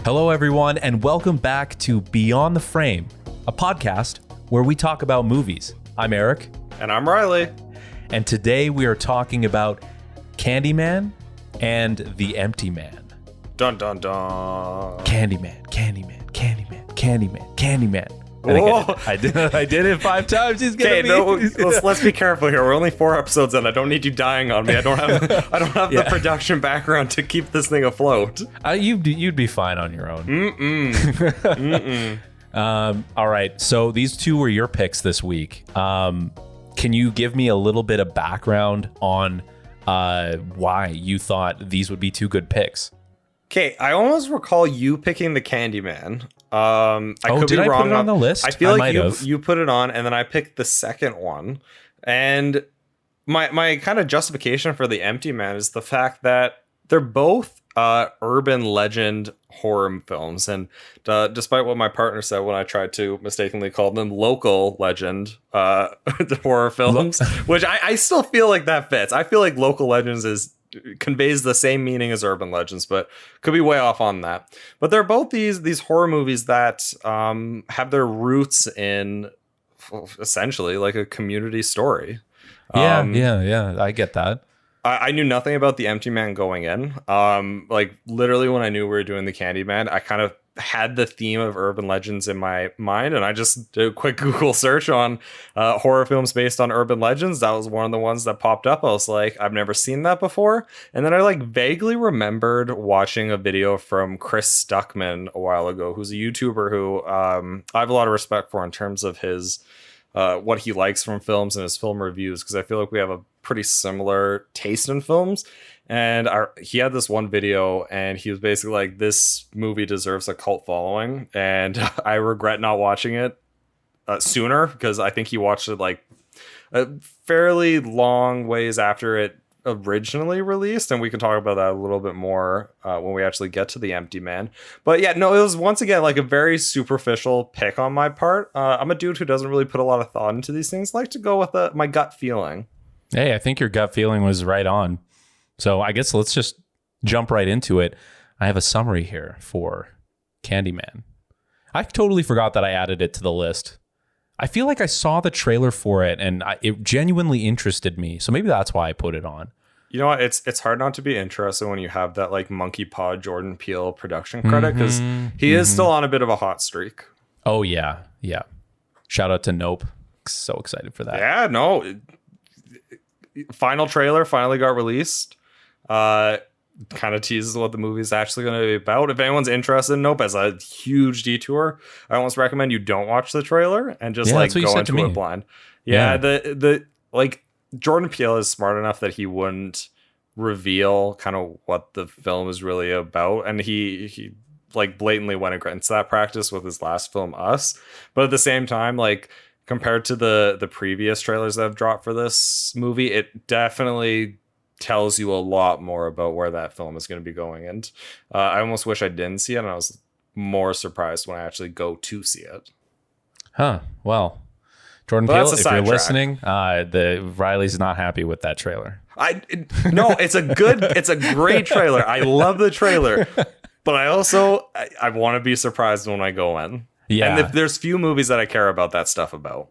Hello, everyone, and welcome back to Beyond the Frame, a podcast where we talk about movies. I'm Eric. And I'm Riley. And today we are talking about Candyman and The Empty Man. Dun, dun, dun. Candyman, Candyman, Candyman, Candyman, Candyman. I did it 5 times. He's gonna be. No, let's be careful here. We're only 4 episodes in. I don't need you dying on me. I don't have the production background to keep this thing afloat. You'd be fine on your own. All right. So these 2 were your picks this week. Can you give me a little bit of background on why you thought these would be 2 good picks? Okay, I almost recall you picking the Candyman. I could be wrong put it on the list? I feel like you put it on, and then I picked the second one. And my kind of justification for The Empty Man is the fact that they're both urban legend horror films. And despite what my partner said when I tried to mistakenly call them local legend horror films, which I still feel like that fits. I feel like local legends conveys the same meaning as urban legends, but could be way off on that. But they're both these horror movies that have their roots in essentially like a community story. Yeah, I get that. I knew nothing about The Empty Man going in. Like literally when I knew we were doing the Candyman, I kind of had the theme of urban legends in my mind, and I just did a quick Google search on horror films based on urban legends. That was one of the ones that popped up. I was like, I've never seen that before. And then I like vaguely remembered watching a video from Chris Stuckman a while ago, who's a YouTuber who I have a lot of respect for in terms of his what he likes from films and his film reviews, because I feel like we have a pretty similar taste in films. And he had this one video, and he was basically like, this movie deserves a cult following. And I regret not watching it sooner, because I think he watched it like a fairly long ways after it originally released. And we can talk about that a little bit more when we actually get to The Empty Man. But yeah, no, it was once again like a very superficial pick on my part. I'm a dude who doesn't really put a lot of thought into these things. I like to go with my gut feeling. Hey, I think your gut feeling was right on. So I guess let's just jump right into it. I have a summary here for Candyman. I totally forgot that I added it to the list. I feel like I saw the trailer for it, and it genuinely interested me. So maybe that's why I put it on. You know what? It's hard not to be interested when you have that like Monkey Paw Jordan Peele production credit, because he is still on a bit of a hot streak. Oh, yeah. Shout out to Nope. So excited for that. Yeah, no. Final trailer finally got released. Kind of teases what the movie's actually going to be about. If anyone's interested, Nope has a huge detour. I almost recommend you don't watch the trailer and just like go into it blind. Yeah, the like Jordan Peele is smart enough that he wouldn't reveal kind of what the film is really about, and he like blatantly went against that practice with his last film, Us. But at the same time, like compared to the previous trailers that have dropped for this movie, it definitely tells you a lot more about where that film is going to be going. And I almost wish I didn't see it, and I was more surprised when I actually go to see it. Well, Jordan Peele, if you're listening, the Riley's not happy with that trailer. No, it's a great trailer. I love the trailer, but I also I want to be surprised when I go in. Yeah, and if there's few movies that I care about that stuff about.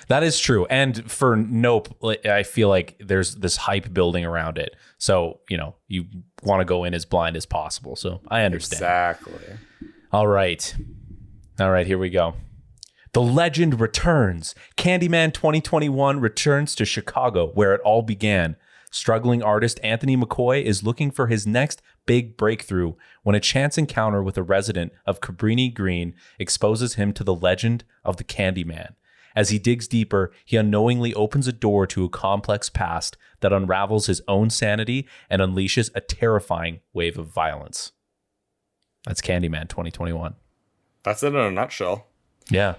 That is true. And for Nope, I feel like there's this hype building around it. So, you want to go in as blind as possible. So I understand. Exactly. All right, here we go. The legend returns. Candyman 2021 returns to Chicago, where it all began. Struggling artist Anthony McCoy is looking for his next big breakthrough when a chance encounter with a resident of Cabrini Green exposes him to the legend of the Candyman. As he digs deeper, he unknowingly opens a door to a complex past that unravels his own sanity and unleashes a terrifying wave of violence. That's Candyman 2021. That's it in a nutshell. Yeah,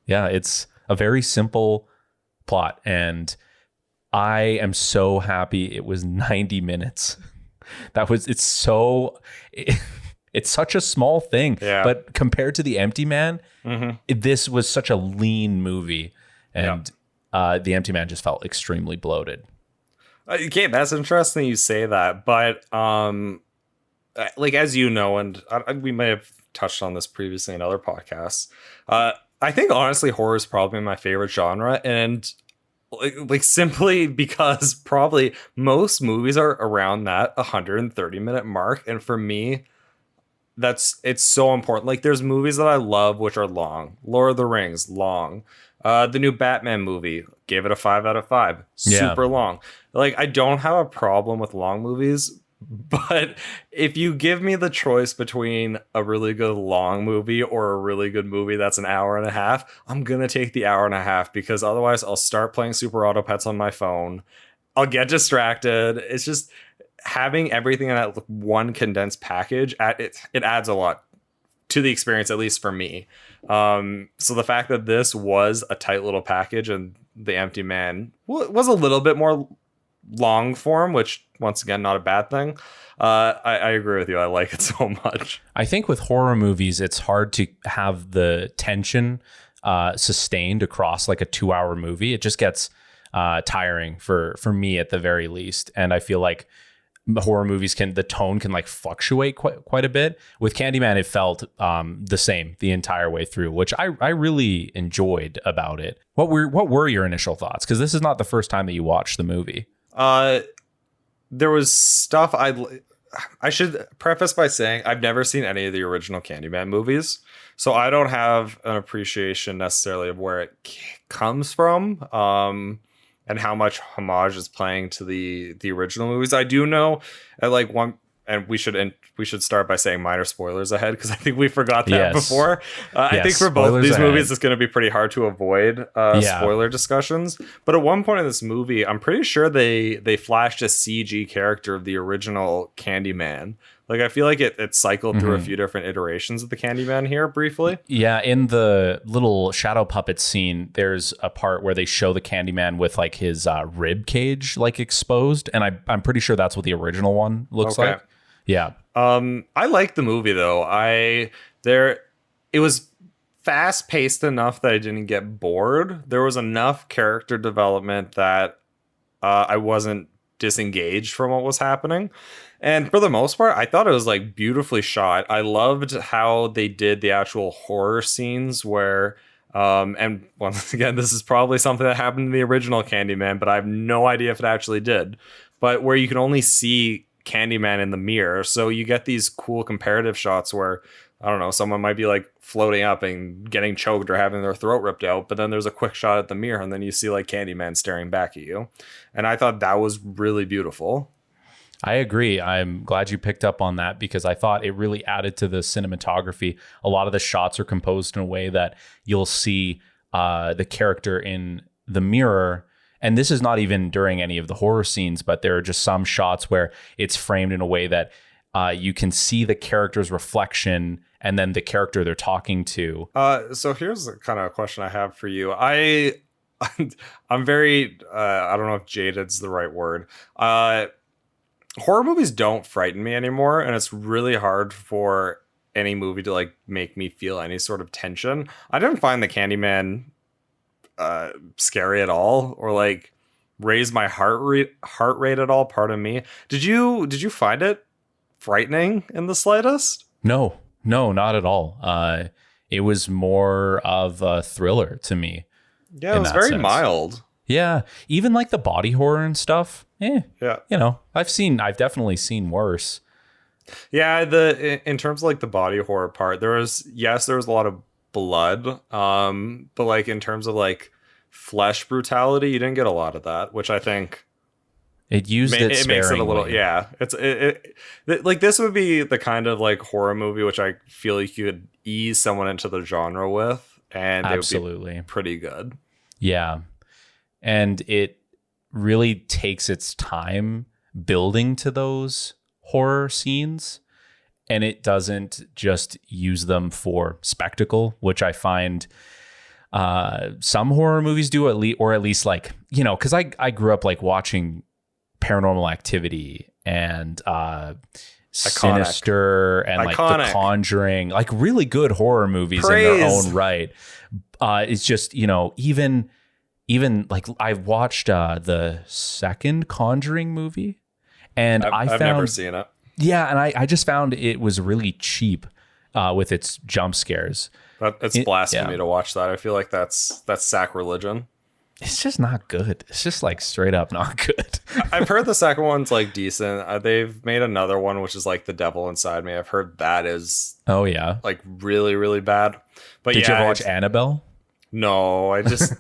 it's a very simple plot, and I am so happy it was 90 minutes. It's such a small thing, but compared to The Empty Man, this was such a lean movie, and The Empty Man just felt extremely bloated. Okay, that's interesting you say that, but like as you know, and we may have touched on this previously in other podcasts. I think honestly horror is probably my favorite genre, and like simply because probably most movies are around that 130-minute mark, and for me it's so important. Like there's movies that I love which are long. Lord of the Rings, long. The new Batman movie, gave it a 5 out of 5. Super long. Like I don't have a problem with long movies, but if you give me the choice between a really good long movie or a really good movie that's an hour and a half, I'm gonna take the hour and a half, because otherwise I'll start playing Super Auto Pets on my phone. I'll get distracted. It's just having everything in that one condensed package, it adds a lot to the experience, at least for me. So the fact that this was a tight little package and The Empty Man was a little bit more long form, which once again, not a bad thing. I agree with you. I like it so much. I think with horror movies, it's hard to have the tension sustained across like a 2-hour movie. It just gets tiring for me at the very least. And I feel like horror movies the tone can like fluctuate quite a bit. With Candyman, it felt the same the entire way through, which I really enjoyed about it. What were your initial thoughts? Because this is not the first time that you watched the movie. There was stuff I should preface by saying I've never seen any of the original Candyman movies, so I don't have an appreciation necessarily of where it comes from. And how much homage is playing to the original movies. I do know at like one, and we should start by saying minor spoilers ahead, because I think we forgot that before. I think for both of these movies, it's going to be pretty hard to avoid spoiler discussions. But at one point in this movie, I'm pretty sure they flashed a CG character of the original Candyman. Like, I feel like it cycled through a few different iterations of the Candyman here briefly. Yeah, in the little shadow puppet scene, there's a part where they show the Candyman with like his rib cage like exposed, and I'm pretty sure that's what the original one looks like. Yeah. I like the movie though. It was fast paced enough that I didn't get bored. There was enough character development that I wasn't disengaged from what was happening. And for the most part, I thought it was like beautifully shot. I loved how they did the actual horror scenes where, and once again, this is probably something that happened in the original Candyman, but I have no idea if it actually did. But where you can only see Candyman in the mirror. So you get these cool comparative shots where, I don't know, someone might be like floating up and getting choked or having their throat ripped out, but then there's a quick shot at the mirror and then you see like Candyman staring back at you. And I thought that was really beautiful. I agree. I'm glad you picked up on that, because I thought it really added to the cinematography. A lot of the shots are composed in a way that you'll see the character in the mirror. And this is not even during any of the horror scenes, but there are just some shots where it's framed in a way that you can see the character's reflection and then the character they're talking to. So here's kind of a question I have for you. I'm very, I don't know if jaded's the right word. Horror movies don't frighten me anymore, and it's really hard for any movie to like make me feel any sort of tension. I didn't find the Candyman scary at all, or like raise my heart rate at all. Pardon me. Did you find it frightening in the slightest? No, not at all. It was more of a thriller to me. Yeah, it was very mild. Yeah, even like the body horror and stuff. Yeah, you know, I've definitely seen worse. Yeah, in terms of like the body horror part, there was a lot of blood, but like in terms of like flesh brutality, you didn't get a lot of that, which I think it used it sparingly. Makes it a little, yeah. Like this would be the kind of like horror movie which I feel like you could ease someone into the genre with, and they would be pretty good. Yeah. And it really takes its time building to those horror scenes, and it doesn't just use them for spectacle, which I find some horror movies do, or at least like, you know, because I grew up like watching Paranormal Activity and Sinister and like The Conjuring, like really good horror movies in their own right. It's just, you know, even like I've watched the second Conjuring movie, and I've never seen it. Yeah, and I just found it was really cheap with its jump scares. It's blasphemy to watch that. I feel like that's sacrilegion. It's just not good. It's just like straight up not good. I've heard the second one's like decent. They've made another one which is like The Devil Inside Me. I've heard that is like really, really bad. But did you ever watch Annabelle? No, I just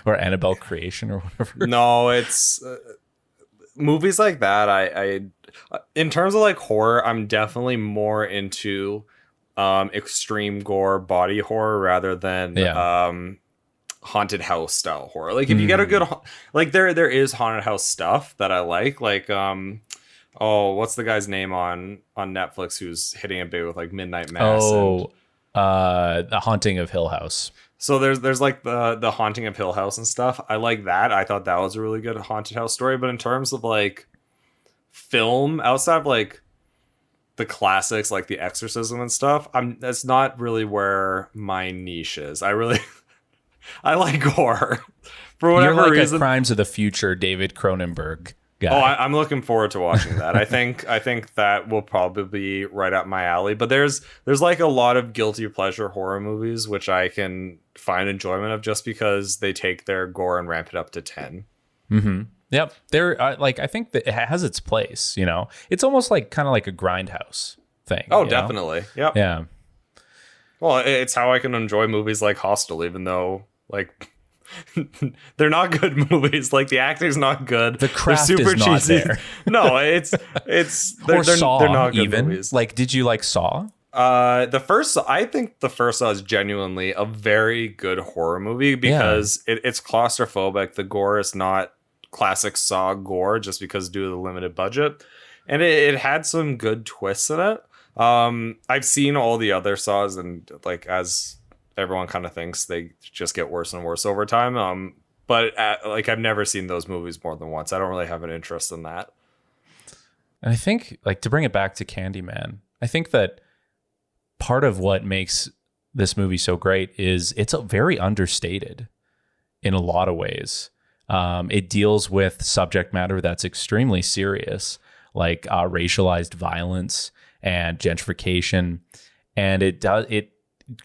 or Annabelle Creation or whatever. No, it's movies like that. I in terms of like horror, I'm definitely more into extreme gore body horror rather than haunted house style horror. Like if you get a good like there is haunted house stuff that I like what's the guy's name on Netflix who's hitting it big with like Midnight Mass? The Haunting of Hill House. So there's like the Haunting of Hill House and stuff. I like that. I thought that was a really good haunted house story. But in terms of like film, outside of like the classics like The Exorcism and stuff, that's not really where my niche is. I like horror for whatever You're like reason. A Crimes of the Future David Cronenberg guy. Oh, I'm looking forward to watching that. I think that will probably be right up my alley. But there's like a lot of guilty pleasure horror movies which I can find enjoyment of just because they take their gore and ramp it up to 10. Mm-hmm. Yep. They're I think that it has its place. You know, it's almost like kind of like a grindhouse thing. Oh, definitely. Yep. Yeah. Well, it's how I can enjoy movies like Hostel, even though like they're not good movies. Like the acting's not good. The craft is not cheesy. There. No, they're not good even movies. Like, did you like Saw? I think the first Saw is genuinely a very good horror movie because it's claustrophobic. The gore is not classic Saw gore just because due to the limited budget, and it had some good twists in it. I've seen all the other Saws, and like as everyone kind of thinks, they just get worse and worse over time. But like I've never seen those movies more than once. I don't really have an interest in that. And I think like to bring it back to Candyman, I think that part of what makes this movie so great is it's very understated in a lot of ways. It deals with subject matter that's extremely serious, like racialized violence and gentrification, and it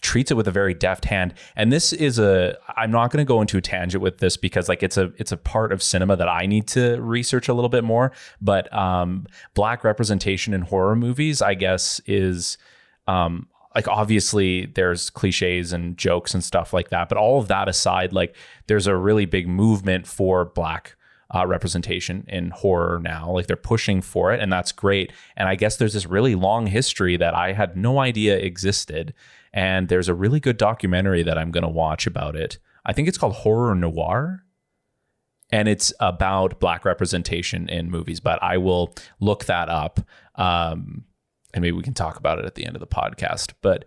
treats it with a very deft hand. And this is I'm not going to go into a tangent with this because like it's a part of cinema that I need to research a little bit more, but Black representation in horror movies, I guess, is like obviously there's cliches and jokes and stuff like that, but all of that aside, like there's a really big movement for Black representation in horror now. Like they're pushing for it, and that's great. And I guess there's this really long history that I had no idea existed. And there's a really good documentary that I'm going to watch about it. I think it's called Horror Noir, and it's about Black representation in movies, but I will look that up. And maybe we can talk about it at the end of the podcast. But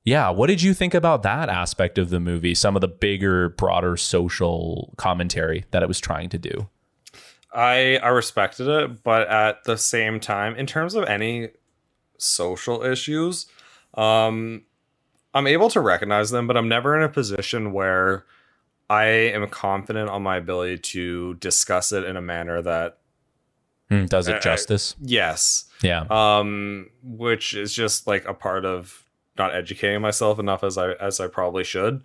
yeah, what did you think about that aspect of the movie? Some of the bigger, broader social commentary that it was trying to do. I respected it, but at the same time, in terms of any social issues, I'm able to recognize them, but I'm never in a position where I am confident on my ability to discuss it in a manner that does it justice. Yes. Yeah. Which is just like a part of not educating myself enough as I probably should.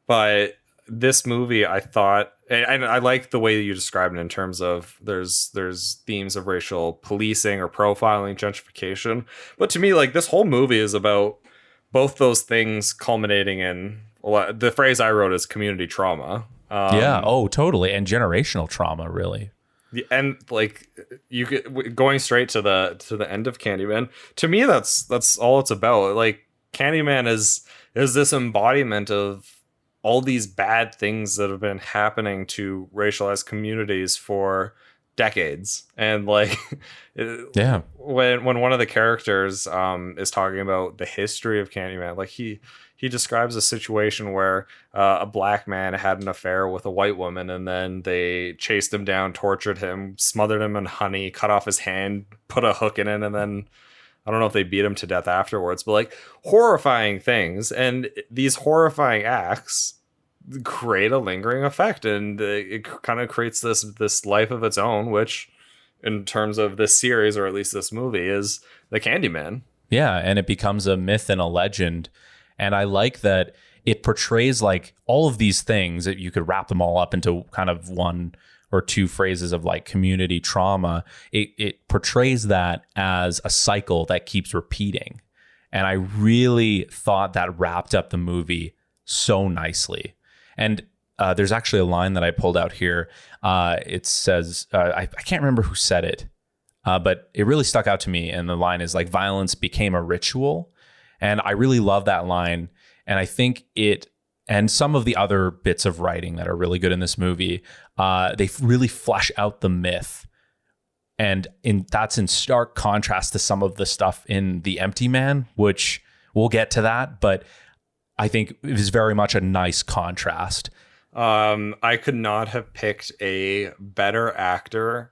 But this movie, I thought, and I like the way that you described it in terms of there's themes of racial policing or profiling, gentrification. But to me, like this whole movie is about both those things culminating in the phrase I wrote is community trauma. Yeah. Oh, totally. And generational trauma, really. And like you get going straight to the end of Candyman. To me, that's all it's about. Like Candyman is this embodiment of all these bad things that have been happening to racialized communities for decades. And like when one of the characters is talking about the history of Candyman, like he describes a situation where a black man had an affair with a white woman, and then they chased him down, tortured him, smothered him in honey, cut off his hand, put a hook in it, and then I don't know if they beat him to death afterwards, but like horrifying things. And these horrifying acts create a lingering effect, and it kind of creates this life of its own, which in terms of this series, or at least this movie, is the Candyman. Yeah, and it becomes a myth and a legend. And I like that it portrays like all of these things that you could wrap them all up into kind of one or two phrases of like community trauma. It portrays that as a cycle that keeps repeating. And I really thought that wrapped up the movie so nicely. And there's actually a line that I pulled out here. It says, I can't remember who said it, but it really stuck out to me. And the line is like, violence became a ritual. And I really love that line. And I think it, and some of the other bits of writing that are really good in this movie, they really flesh out the myth. And that's in stark contrast to some of the stuff in The Empty Man, which we'll get to that. But I think it is very much a nice contrast. I could not have picked a better actor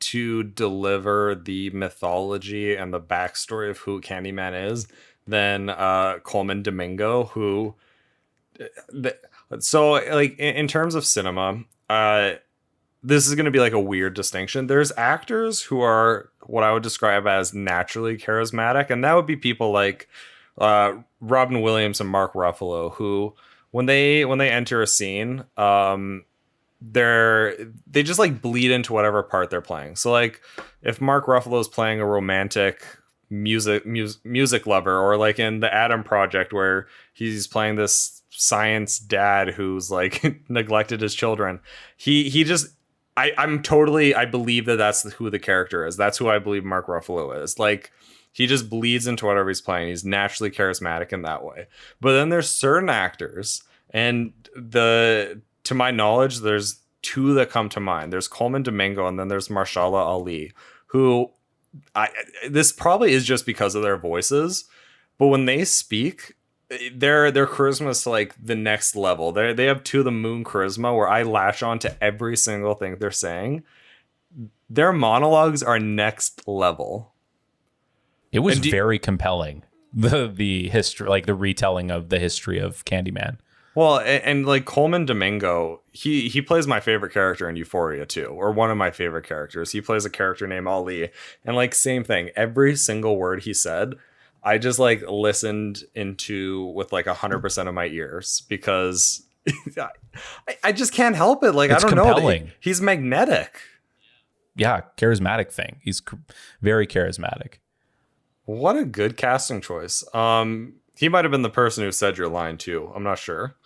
to deliver the mythology and the backstory of who Candyman is than Coleman Domingo, who... So, like, in terms of cinema, this is going to be like a weird distinction. There's actors who are what I would describe as naturally charismatic, and that would be people like Robin Williams and Mark Ruffalo, who when they enter a scene, they just like bleed into whatever part they're playing. So like if Mark Ruffalo is playing a romantic music lover, or like in the Adam Project where he's playing this science dad who's like neglected his children, he just I believe that's who the character is. That's who I believe Mark Ruffalo is. Like, he just bleeds into whatever he's playing. He's naturally charismatic in that way. But then there's certain actors, and to my knowledge, there's two that come to mind. There's Coleman Domingo, and then there's Marshala Ali, who this probably is just because of their voices, but when they speak, their charisma is to like the next level. They have to the moon charisma where I latch on to every single thing they're saying. Their monologues are next level. It was very compelling. The history, like the retelling of the history of Candyman. Well, and like Coleman Domingo, he plays my favorite character in Euphoria too, or one of my favorite characters. He plays a character named Ali, and like same thing. Every single word he said, I just like listened into with like 100% of my ears, because I just can't help it. Like, it's I don't compelling. know. He's magnetic. Yeah, charismatic thing. He's very charismatic. What a good casting choice. He might have been the person who said your line too. I'm not sure.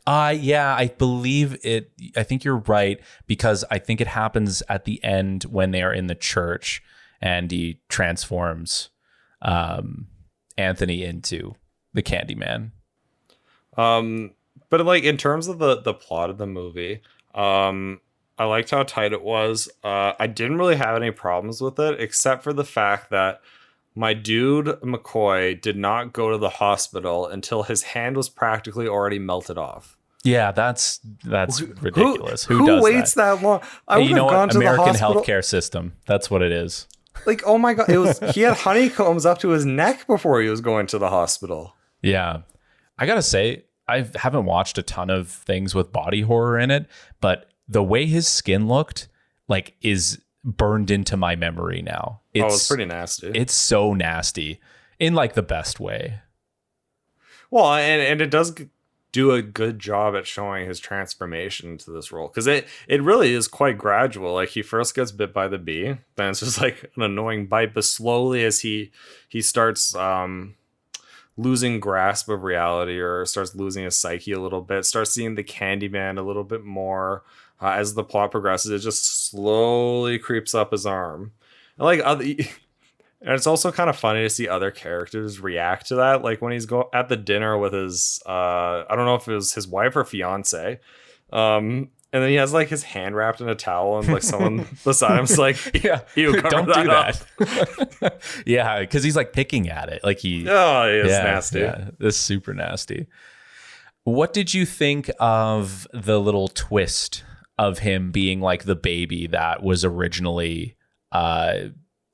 Yeah, I believe it. I think you're right, because I think it happens at the end when they are in the church and he transforms Anthony into the Candyman. But like in terms of the plot of the movie, I liked how tight it was. I didn't really have any problems with it, except for the fact that my dude McCoy did not go to the hospital until his hand was practically already melted off. Yeah, that's ridiculous. Who waits that long? I would have gone to American the hospital. healthcare system. That's what it is. Like, oh my God, he had honeycombs up to his neck before he was going to the hospital. Yeah. I gotta say, I haven't watched a ton of things with body horror in it, but the way his skin looked like is burned into my memory now. It's pretty nasty. It's so nasty in like the best way. Well, and it does do a good job at showing his transformation into this role, because it really is quite gradual. Like, he first gets bit by the bee, then it's just like an annoying bite, but slowly as he starts losing grasp of reality, or starts losing his psyche a little bit, starts seeing the Candyman a little bit more. As the plot progresses, it just slowly creeps up his arm. And like and it's also kind of funny to see other characters react to that. Like when he's at the dinner with his, I don't know if it was his wife or fiance, and then he has like his hand wrapped in a towel, and like someone beside him's like, "Yeah, don't do that." Yeah, because he's like picking at it, like it's nasty. Yeah, it's super nasty. What did you think of the little twist of him being like the baby that was originally, I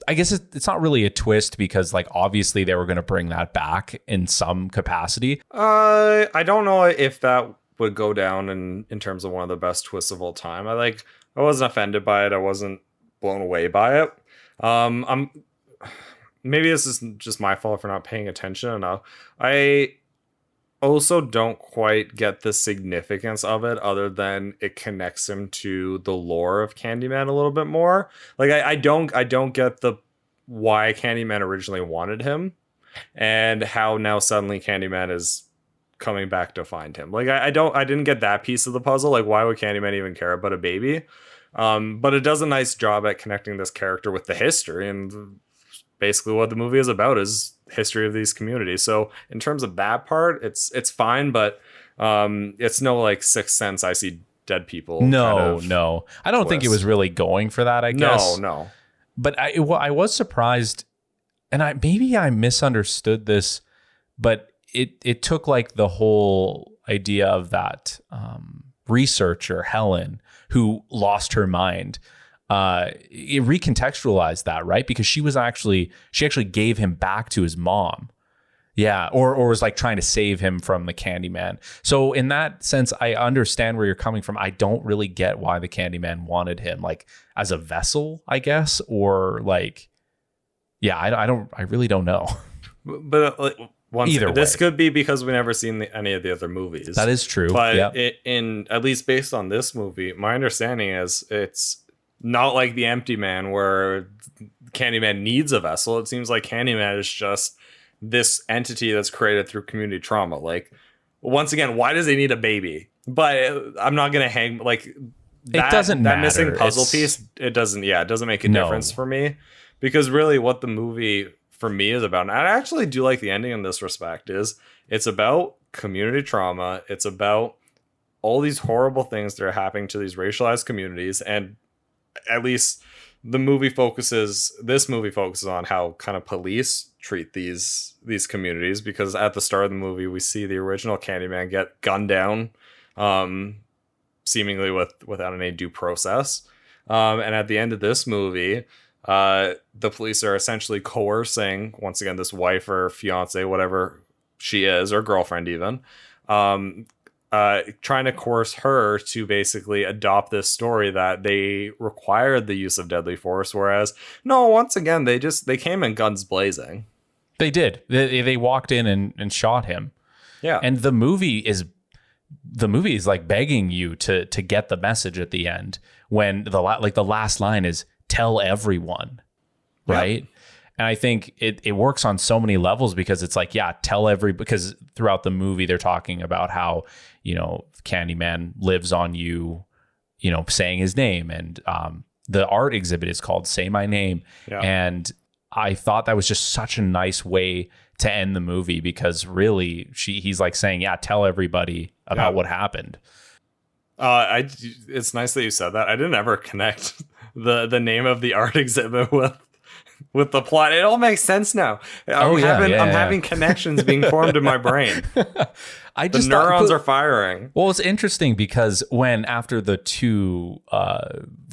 guess it's not really a twist, because like obviously they were going to bring that back in some capacity. I don't know if that would go down in terms of one of the best twists of all time. I wasn't offended by it. I wasn't blown away by it. maybe this is just my fault for not paying attention enough. I also don't quite get the significance of it other than it connects him to the lore of Candyman a little bit more. Like I don't get the why Candyman originally wanted him and how now suddenly Candyman is coming back to find him. Like I didn't get that piece of the puzzle. Like why would Candyman even care about a baby? But it does a nice job at connecting this character with the history, and basically what the movie is about is history of these communities. So in terms of that part, it's fine, but it's no like Sixth Sense, I see dead people. No, I don't think it was really going for that, I guess. No. But I was surprised, and maybe I misunderstood this, but it took like the whole idea of that researcher, Helen, who lost her mind. It recontextualized that, right? Because she actually gave him back to his mom. Yeah. Or was like trying to save him from the Candyman. So in that sense, I understand where you're coming from. I don't really get why the Candyman wanted him, like as a vessel, I guess, or like, yeah, I really don't know. But this could be because we never seen any of the other movies. That is true. But in at least based on this movie, my understanding is it's not like the Empty Man where Candyman needs a vessel. It seems like Candyman is just this entity that's created through community trauma. Like, once again, why does he need a baby? But I'm not gonna hang like that. It doesn't matter. That missing puzzle piece. It doesn't make a difference for me, because really what the movie for me is about, and I actually do like the ending in this respect, is it's about community trauma. It's about all these horrible things that are happening to these racialized communities, and at least this movie focuses on how kind of police treat these communities, because at the start of the movie we see the original Candyman get gunned down, seemingly without any due process, and at the end of this movie, the police are essentially coercing, once again, this wife or fiance, whatever she is, or girlfriend even, trying to coerce her to basically adopt this story that they required the use of deadly force, whereas no, once again, they came in guns blazing. They did. They walked in and shot him. Yeah. And the movie is like begging you to get the message at the end, when the last line is tell everyone, right? Yep. And I think it works on so many levels, because it's like, yeah, because throughout the movie they're talking about how, Candyman lives on you, saying his name, and the art exhibit is called Say My Name. Yeah. And I thought that was just such a nice way to end the movie, because really he's like saying, yeah, tell everybody about what happened. It's nice that you said that. I didn't ever connect the name of the art exhibit with the plot. It all makes sense now. I'm having connections being formed in my brain. The neurons are firing. Well, it's interesting because after the two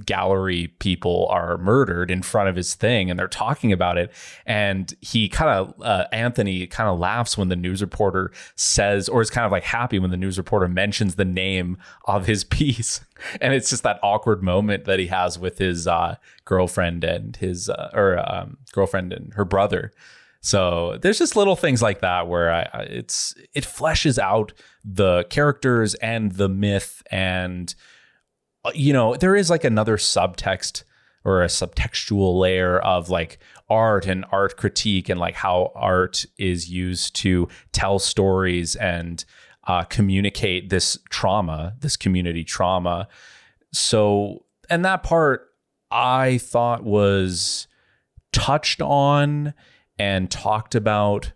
gallery people are murdered in front of his thing, and they're talking about it, and Anthony kind of laughs when the news reporter says, or is kind of like happy when the news reporter mentions the name of his piece. And it's just that awkward moment that he has with his girlfriend and girlfriend and her brother. So there's just little things like that where it fleshes out the characters and the myth, and there is like another subtext or a subtextual layer of like art and art critique, and like how art is used to tell stories and communicate this trauma, this community trauma. So, and that part I thought was touched on and talked about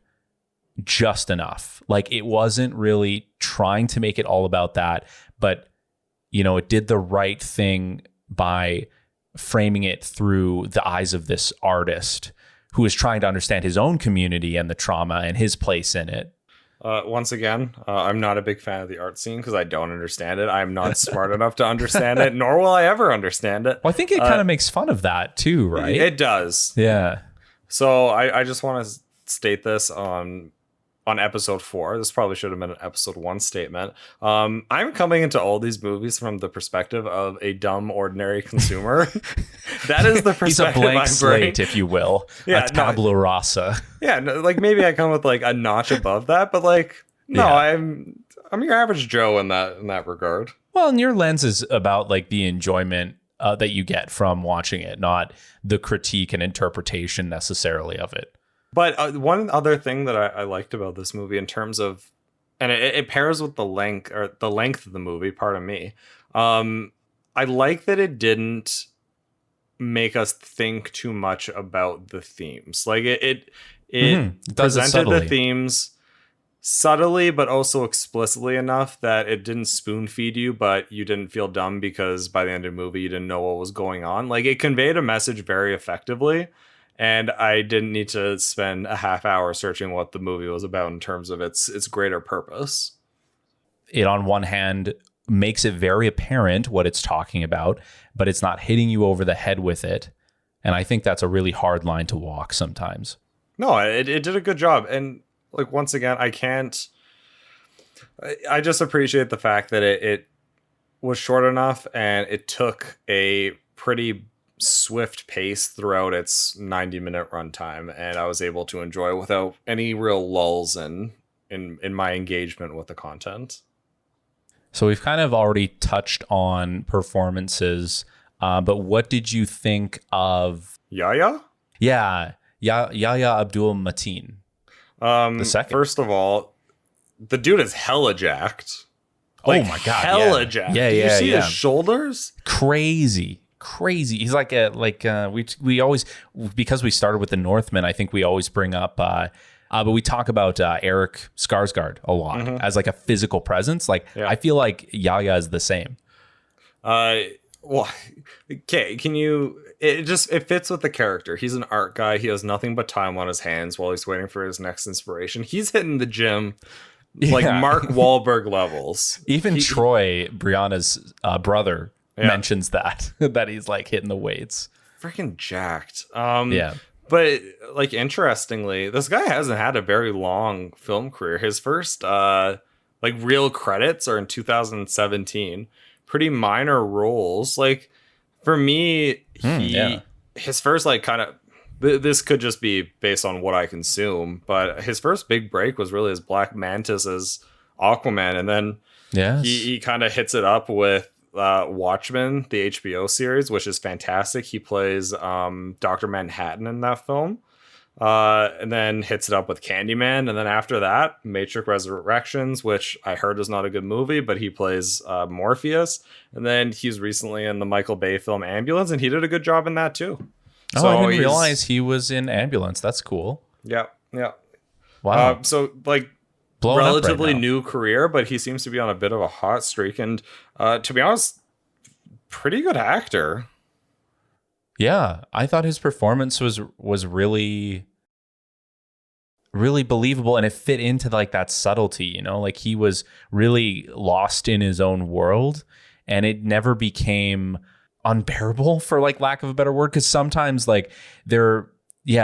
just enough. Like, it wasn't really trying to make it all about that, but it did the right thing by framing it through the eyes of this artist who is trying to understand his own community and the trauma and his place in it. Once again, I'm not a big fan of the art scene because I don't understand it. I'm not smart enough to understand it, nor will I ever understand it. Well, I think it kind of makes fun of that too, right? It does. Yeah. So I just want to state this on on episode 4. This probably should have been an episode 1 statement. I'm coming into all these movies from the perspective of a dumb, ordinary consumer. That is the perspective. He's a blank I bring. slate, if you will. Yeah, a tabula rasa. Yeah, no, like maybe I come with like a notch above that, but like no, Yeah. I'm your average Joe in that regard. Well, and your lens is about like the enjoyment that you get from watching it, not the critique and interpretation necessarily of it. But one other thing that I liked about this movie in terms of, and it pairs with the length of the movie, pardon me. I like that it didn't make us think too much about the themes. Like it presented the themes subtly, but also explicitly enough that it didn't spoon feed you, but you didn't feel dumb because by the end of the movie, you didn't know what was going on. Like it conveyed a message very effectively. And I didn't need to spend a half hour searching what the movie was about in terms of its greater purpose. It, on one hand, makes it very apparent what it's talking about, but it's not hitting you over the head with it. And I think that's a really hard line to walk sometimes. No, it did a good job. And like, once again, I just appreciate the fact that it was short enough and it took a pretty swift pace throughout its 90-minute runtime, and I was able to enjoy without any real lulls in my engagement with the content. So we've kind of already touched on performances, but what did you think of Yahya? Yahya Abdul-Mateen, the second? First of all, the dude is hella jacked. Like, oh my god, hella jacked. Yeah, Did you see yeah. his shoulders? Crazy. He's like we always, because we started with the Northman, I think we always bring up but we talk about Eric Skarsgård a lot as like a physical presence. Like I feel like Yahya is the same. Well, okay, it fits with the character. He's an art guy. He has nothing but time on his hands while he's waiting for his next inspiration. He's hitting the gym like Mark Wahlberg levels. Even Troy, Brianna's brother, mentions that he's like hitting the weights. Freaking jacked. But like, interestingly, this guy hasn't had a very long film career. His first like real credits are in 2017. Pretty minor roles. Like for me, his first like kind of, this could just be based on what I consume, but his first big break was really as Black Mantis as Aquaman, and then he kind of hits it up with Watchmen, the HBO series, which is fantastic. He plays Dr. Manhattan in that film, and then hits it up with Candyman, and then after that, Matrix Resurrections, which I heard is not a good movie, but he plays Morpheus, and then he's recently in the Michael Bay film Ambulance, and he did a good job in that too. Oh, I didn't realize he was in Ambulance. That's cool. Yeah. Wow. So like, Blowing relatively up right now. new career, but he seems to be on a bit of a hot streak, and to be honest, pretty good actor. Yeah, I thought his performance was really, really believable, and it fit into like that subtlety, you know, like he was really lost in his own world, and it never became unbearable, for like lack of a better word, because sometimes like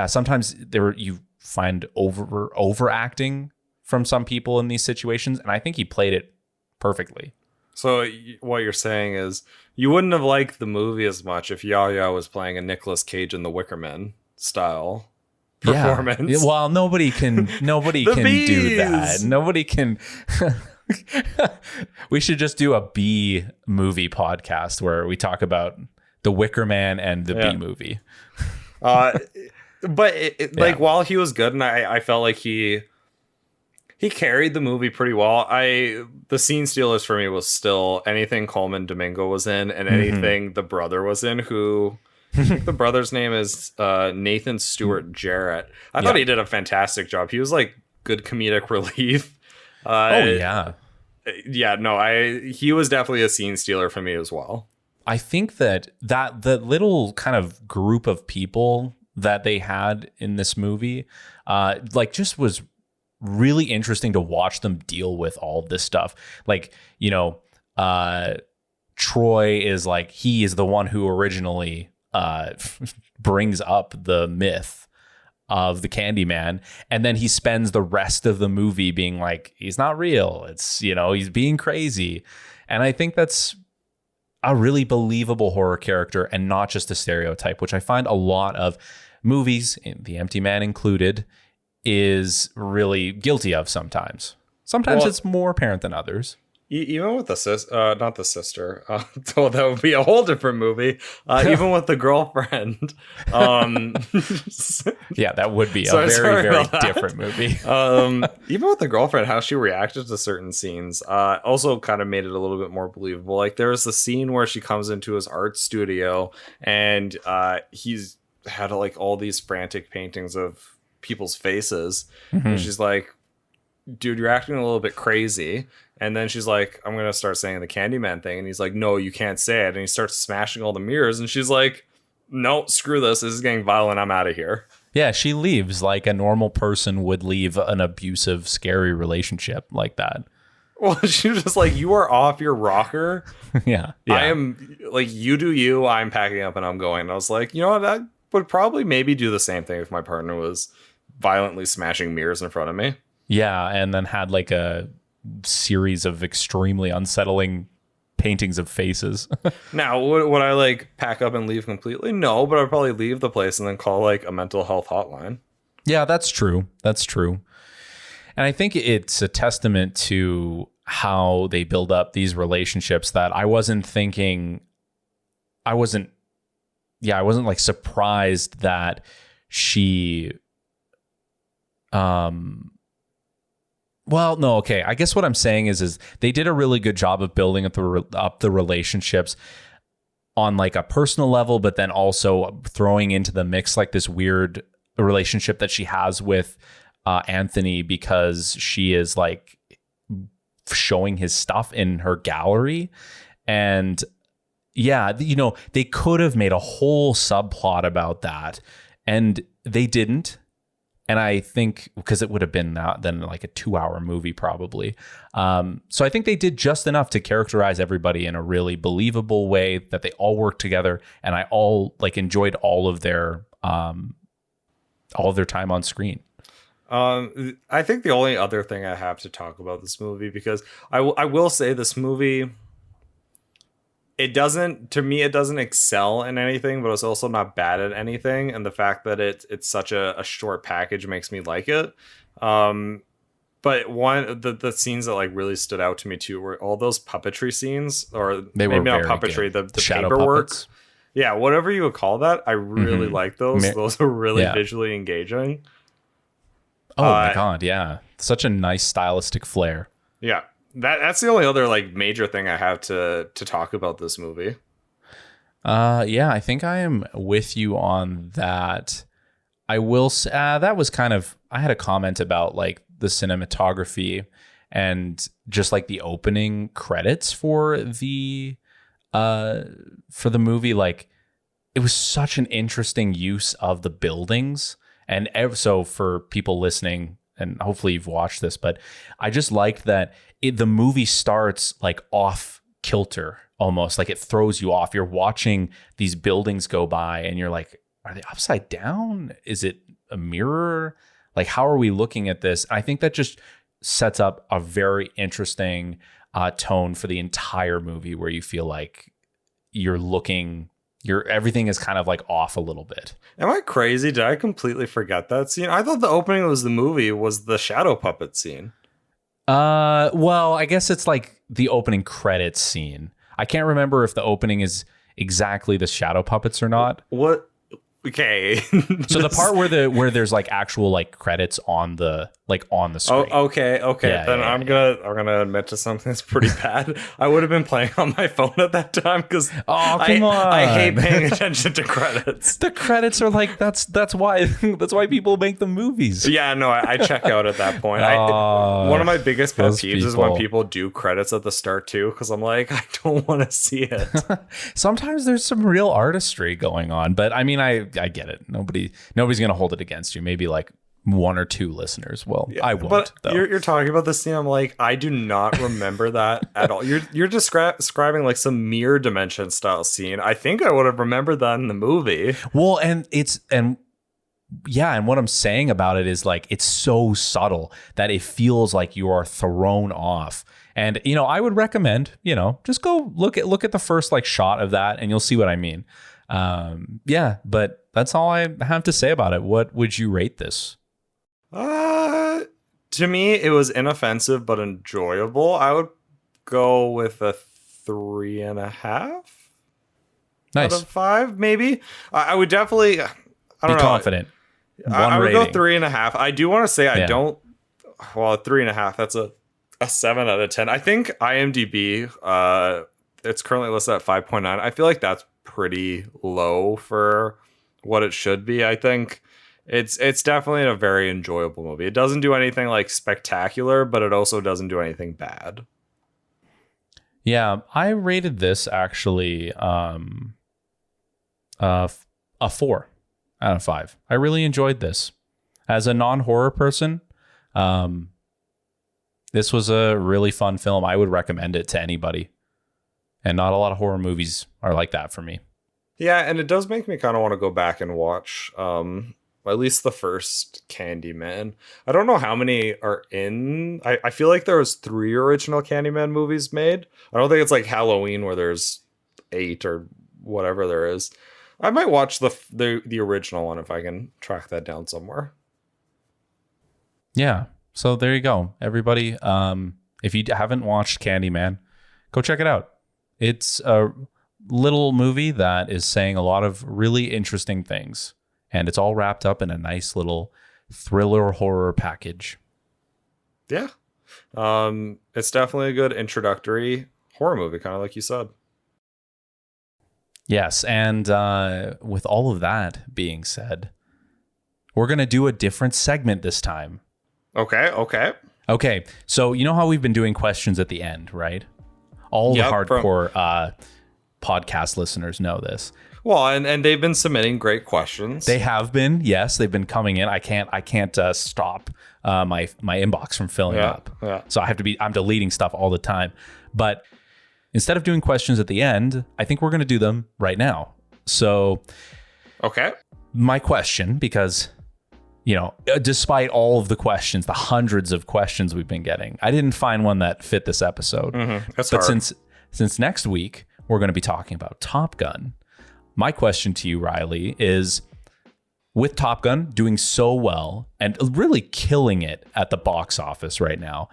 sometimes you find overacting from some people in these situations, and I think he played it perfectly. So what you're saying is you wouldn't have liked the movie as much if Yahya was playing a Nicolas Cage in the Wicker Man style performance. Yeah. Well, nobody can do that. Nobody can. We should just do a B movie podcast where we talk about the Wicker Man and the B movie. But like, while he was good, and I felt like he carried the movie pretty well. The scene stealers for me was still anything Coleman Domingo was in, and anything the brother was in, who I think the brother's name is Nathan Stewart Jarrett. I thought he did a fantastic job. He was like good comedic relief. He was definitely a scene stealer for me as well. I think that the little kind of group of people that they had in this movie, like, just was really interesting to watch them deal with all of this stuff. Like, you know, Troy is like, he is the one who originally brings up the myth. of the Candyman, and then he spends the rest of the movie being like, he's not real. It's, he's being crazy. And I think that's a really believable horror character and not just a stereotype, which I find a lot of movies, The Empty Man included, is really guilty of sometimes. Sometimes it's more apparent than others. Even with the not the sister, so that would be a whole different movie. Even with the girlfriend, yeah, that would be a very different movie. Even with the girlfriend, how she reacted to certain scenes, also kind of made it a little bit more believable. Like there was the scene where she comes into his art studio and he's had like all these frantic paintings of people's faces, and she's like, "Dude, you're acting a little bit crazy." And then she's like, "I'm going to start saying the Candyman thing." And he's like, "No, you can't say it." And he starts smashing all the mirrors. And she's like, "No, screw this. This is getting violent. I'm out of here." Yeah, she leaves like a normal person would leave an abusive, scary relationship like that. Well, she was just like, "You are off your rocker." Yeah. I am like, "You do you. I'm packing up and I'm going." And I was like, you know what? I would probably maybe do the same thing if my partner was violently smashing mirrors in front of me. Yeah. And then had like a series of extremely unsettling paintings of faces. Now, would I like pack up and leave completely? No, but I'd probably leave the place and then call like a mental health hotline. Yeah, that's true. That's true. And I think it's a testament to how they build up these relationships that I wasn't like surprised that she well, no, okay. I guess what I'm saying is they did a really good job of building up the relationships on like a personal level, but then also throwing into the mix like this weird relationship that she has with Anthony, because she is like showing his stuff in her gallery. And yeah, they could have made a whole subplot about that, and they didn't. And I think because it would have been then like a 2-hour movie probably. So I think they did just enough to characterize everybody in a really believable way that they all worked together, and I enjoyed all of their time on screen. I think the only other thing I have to talk about this movie, because I will say this movie, it doesn't excel in anything, but it's also not bad at anything. And the fact that it's such a short package makes me like it. But the scenes that like really stood out to me too were all those puppetry scenes, or maybe not puppetry, the paperwork. Puppets. Yeah, whatever you would call that. I really like those. Those are really visually engaging. Oh my God, yeah. Such a nice stylistic flair. Yeah. That's the only other like major thing I have to talk about this movie. Yeah, I think I am with you on that. I will say that was kind of, I had a comment about like the cinematography and just like the opening credits for the movie. Like it was such an interesting use of the buildings. And so for people listening, and hopefully you've watched this, but I just liked that the movie starts like off kilter, almost like it throws you off. You're watching these buildings go by and you're like, are they upside down? Is it a mirror? Like, how are we looking at this? I think that just sets up a very interesting tone for the entire movie, where you feel like everything is kind of like off a little bit. Am I crazy? Did I completely forget that scene? I thought the opening was the shadow puppet scene. Well, I guess it's like the opening credits scene. I can't remember if the opening is exactly the shadow puppets or not. What? Okay. So the part where there's like actual like credits on the screen. Oh, okay. Yeah, then I'm gonna admit to something that's pretty bad. I would have been playing on my phone at that time because come on. I hate paying attention to credits. The credits are like that's why people make the movies. Yeah, no, I check out at that point. One of my biggest pet peeves is when people do credits at the start too, because I'm like, I don't want to see it. Sometimes there's some real artistry going on, but I mean, I get it. Nobody's gonna hold it against you. Maybe like one or two listeners. Well, yeah, I won't. But though. You're talking about this scene. I'm like, I do not remember that at all. You're describing like some mirror dimension style scene. I think I would have remembered that in the movie. Well, and yeah, and what I'm saying about it is like it's so subtle that it feels like you are thrown off. And I would recommend, just go look at the first like shot of that, and you'll see what I mean. Yeah, but that's all I have to say about it. What would you rate this? To me, it was inoffensive but enjoyable. I would go with a 3.5 Nice. out of 5, maybe. I would definitely. I don't know. Confident. I would rating. go 3.5. I do want to say I Yeah. don't. Well, 3.5. That's a 7 out of 10. I think IMDb. It's currently listed at 5.9. I feel like that's pretty low for what it should be. I think it's definitely a very enjoyable movie. It doesn't do anything like spectacular, but it also doesn't do anything bad. Yeah, I rated this actually a 4 out of 5. I really enjoyed this. As a non-horror person, this was a really fun film. I would recommend it to anybody. And not a lot of horror movies are like that for me. Yeah, and it does make me kind of want to go back and watch at least the first Candyman. I don't know how many are in. I feel like there was 3 original Candyman movies made. I don't think it's like Halloween where there's 8 or whatever there is. I might watch the original one if I can track that down somewhere. Yeah. So there you go. Everybody, if you haven't watched Candyman, go check it out. It's a little movie that is saying a lot of really interesting things. And it's all wrapped up in a nice little thriller horror package. Yeah. It's definitely a good introductory horror movie, kind of like you said. Yes. And with all of that being said, we're going to do a different segment this time. Okay. So you know how we've been doing questions at the end, right? All the hardcore podcast listeners know this. Well, and they've been submitting great questions. They have been, yes, they've been coming in. I can't stop my inbox from filling up. Yeah. So I'm deleting stuff all the time. But instead of doing questions at the end, I think we're going to do them right now. So, okay. My question, because despite all of the questions, the hundreds of questions we've been getting, I didn't find one that fit this episode. That's but hard. Since next week we're going to be talking about Top Gun. My question to you, Riley, is with Top Gun doing so well and really killing it at the box office right now,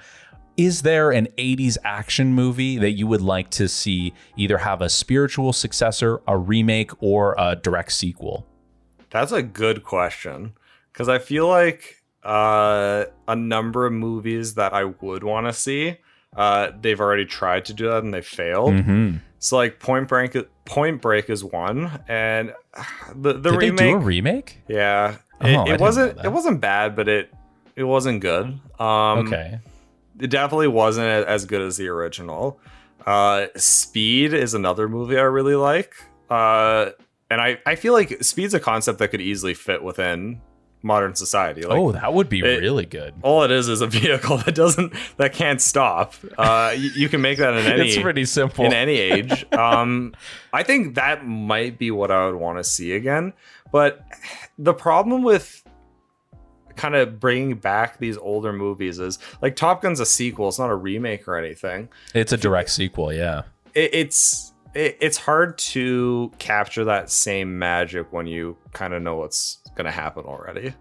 is there an 80s action movie that you would like to see either have a spiritual successor, a remake, or a direct sequel? That's a good question, because I feel like a number of movies that I would want to see, they've already tried to do that and they failed. Mm-hmm. So like Point Break is one, and the Did remake. they do a remake? Yeah, It wasn't bad, but it wasn't good. Okay. It definitely wasn't as good as the original. Speed is another movie I really like, and I feel like Speed's a concept that could easily fit within modern society. Like, that would be really good. All it is a vehicle that can't stop. You can make that in any. It's pretty simple in any age. I think that might be what I would want to see again. But the problem with kind of bringing back these older movies is like Top Gun's a sequel. It's not a remake or anything. It's a direct sequel. Yeah. It's hard to capture that same magic when you kind of know what's going to happen already.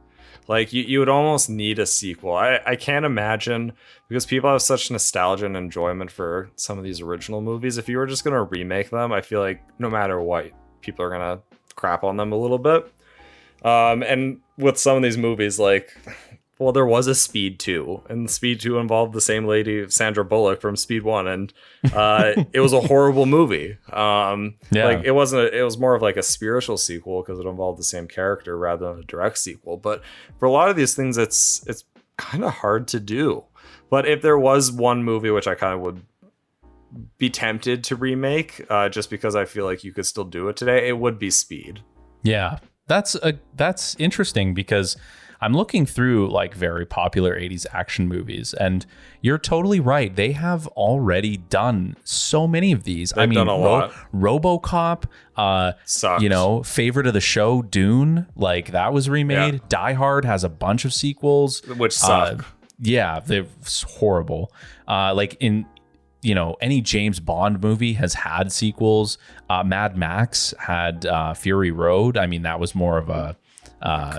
Like you would almost need a sequel. I can't imagine, because people have such nostalgia and enjoyment for some of these original movies. If you were just going to remake them, I feel like no matter what, people are going to crap on them a little bit. And with some of these movies, like, well, there was a Speed 2, and Speed 2 involved the same lady, Sandra Bullock, from Speed 1, and it was a horrible movie. Like it was more of like a spiritual sequel because it involved the same character rather than a direct sequel. But for a lot of these things, it's kind of hard to do. But if there was one movie which I kind of would be tempted to remake, just because I feel like you could still do it today, it would be Speed. Yeah, that's interesting, because I'm looking through like very popular 80s action movies, and you're totally right. They have already done so many of these. They've done a lot. RoboCop, Sucks. you know, favorite of the show, Dune, like that was remade. Yeah. Die Hard has a bunch of sequels. Which suck. Yeah, they're horrible. Like in, you know, any James Bond movie has had sequels. Mad Max had Fury Road. I mean, that was more of a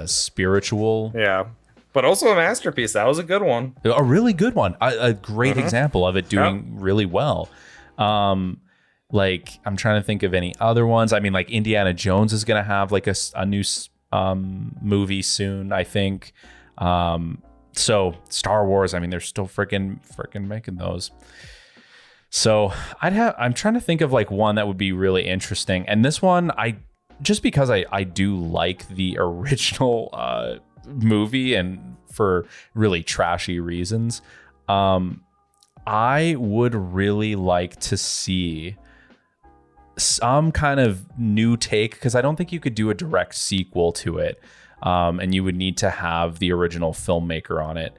spiritual. Yeah. But also a masterpiece. That was a good one. A really good one. A great example of it doing really well. Like, I'm trying to think of any other ones. I mean, like Indiana Jones is going to have like a new movie soon, I think. So Star Wars, I mean, they're still freaking making those. So I'm trying to think of like one that would be really interesting. And this one, just because I do like the original movie and for really trashy reasons, I would really like to see some kind of new take, because I don't think you could do a direct sequel to it. And you would need to have the original filmmaker on it.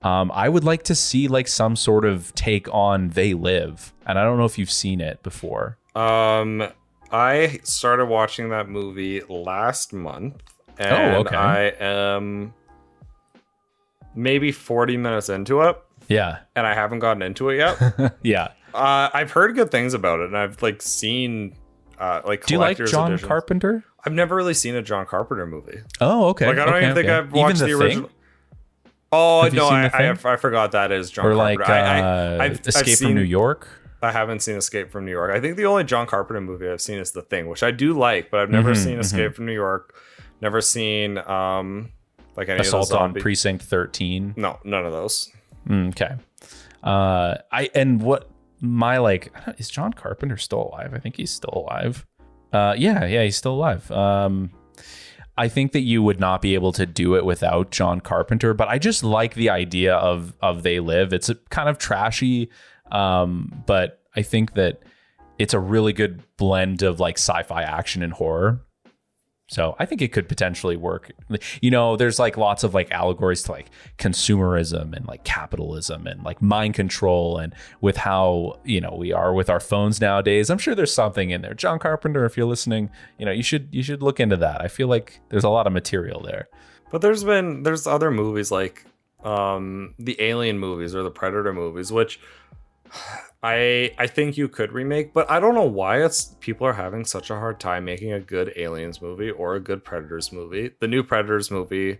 I would like to see like some sort of take on They Live, and I don't know if you've seen it before. I started watching that movie last month, and I am maybe 40 minutes into it. Yeah, and I haven't gotten into it yet. Yeah, I've heard good things about it, and I've like seen like. Do you like John editions. Carpenter? I've never really seen a John Carpenter movie. Oh, okay. Like I don't even think I've watched the original. Oh no, I forgot that is John Carpenter. Like Escape from New York. I haven't seen Escape from New York. I think the only John Carpenter movie I've seen is The Thing, which I do like, but I've never seen Escape from New York. Never seen like any Assault of those on Precinct 13. No, none of those. Okay. Is John Carpenter still alive? I think he's still alive. Yeah, he's still alive. I think that you would not be able to do it without John Carpenter, but I just like the idea of They Live. It's a kind of trashy, but I think that it's a really good blend of like sci-fi action and horror. So I think it could potentially work. You know, there's like lots of like allegories to like consumerism and like capitalism and like mind control, and with how, you know, we are with our phones nowadays. I'm sure there's something in there. John Carpenter, if you're listening, you know, you should look into that. I feel like there's a lot of material there. But there's other movies like the Alien movies or the Predator movies, which I think you could remake, but I don't know why people are having such a hard time making a good Aliens movie or a good Predators movie. The new Predators movie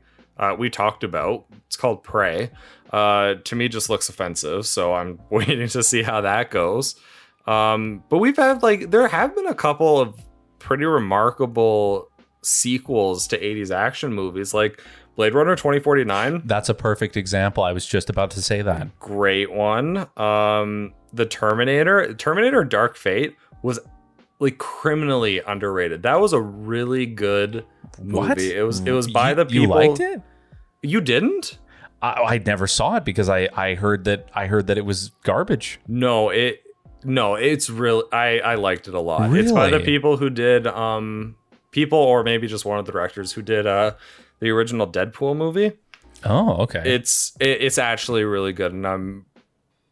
we talked about, it's called Prey. To me, just looks offensive, so I'm waiting to see how that goes. But we've had there have been a couple of pretty remarkable sequels to 80s action movies, like Blade Runner 2049. That's a perfect example. I was just about to say that. Great one. The Terminator Dark Fate was like criminally underrated. That was a really good movie. What? It was by the people. You liked it? You didn't? I never saw it because I heard that it was garbage. No, it's real. I liked it a lot. Really? It's by the people who did people, or maybe just one of the directors who did the original Deadpool movie. Oh, okay. It's actually really good, and I'm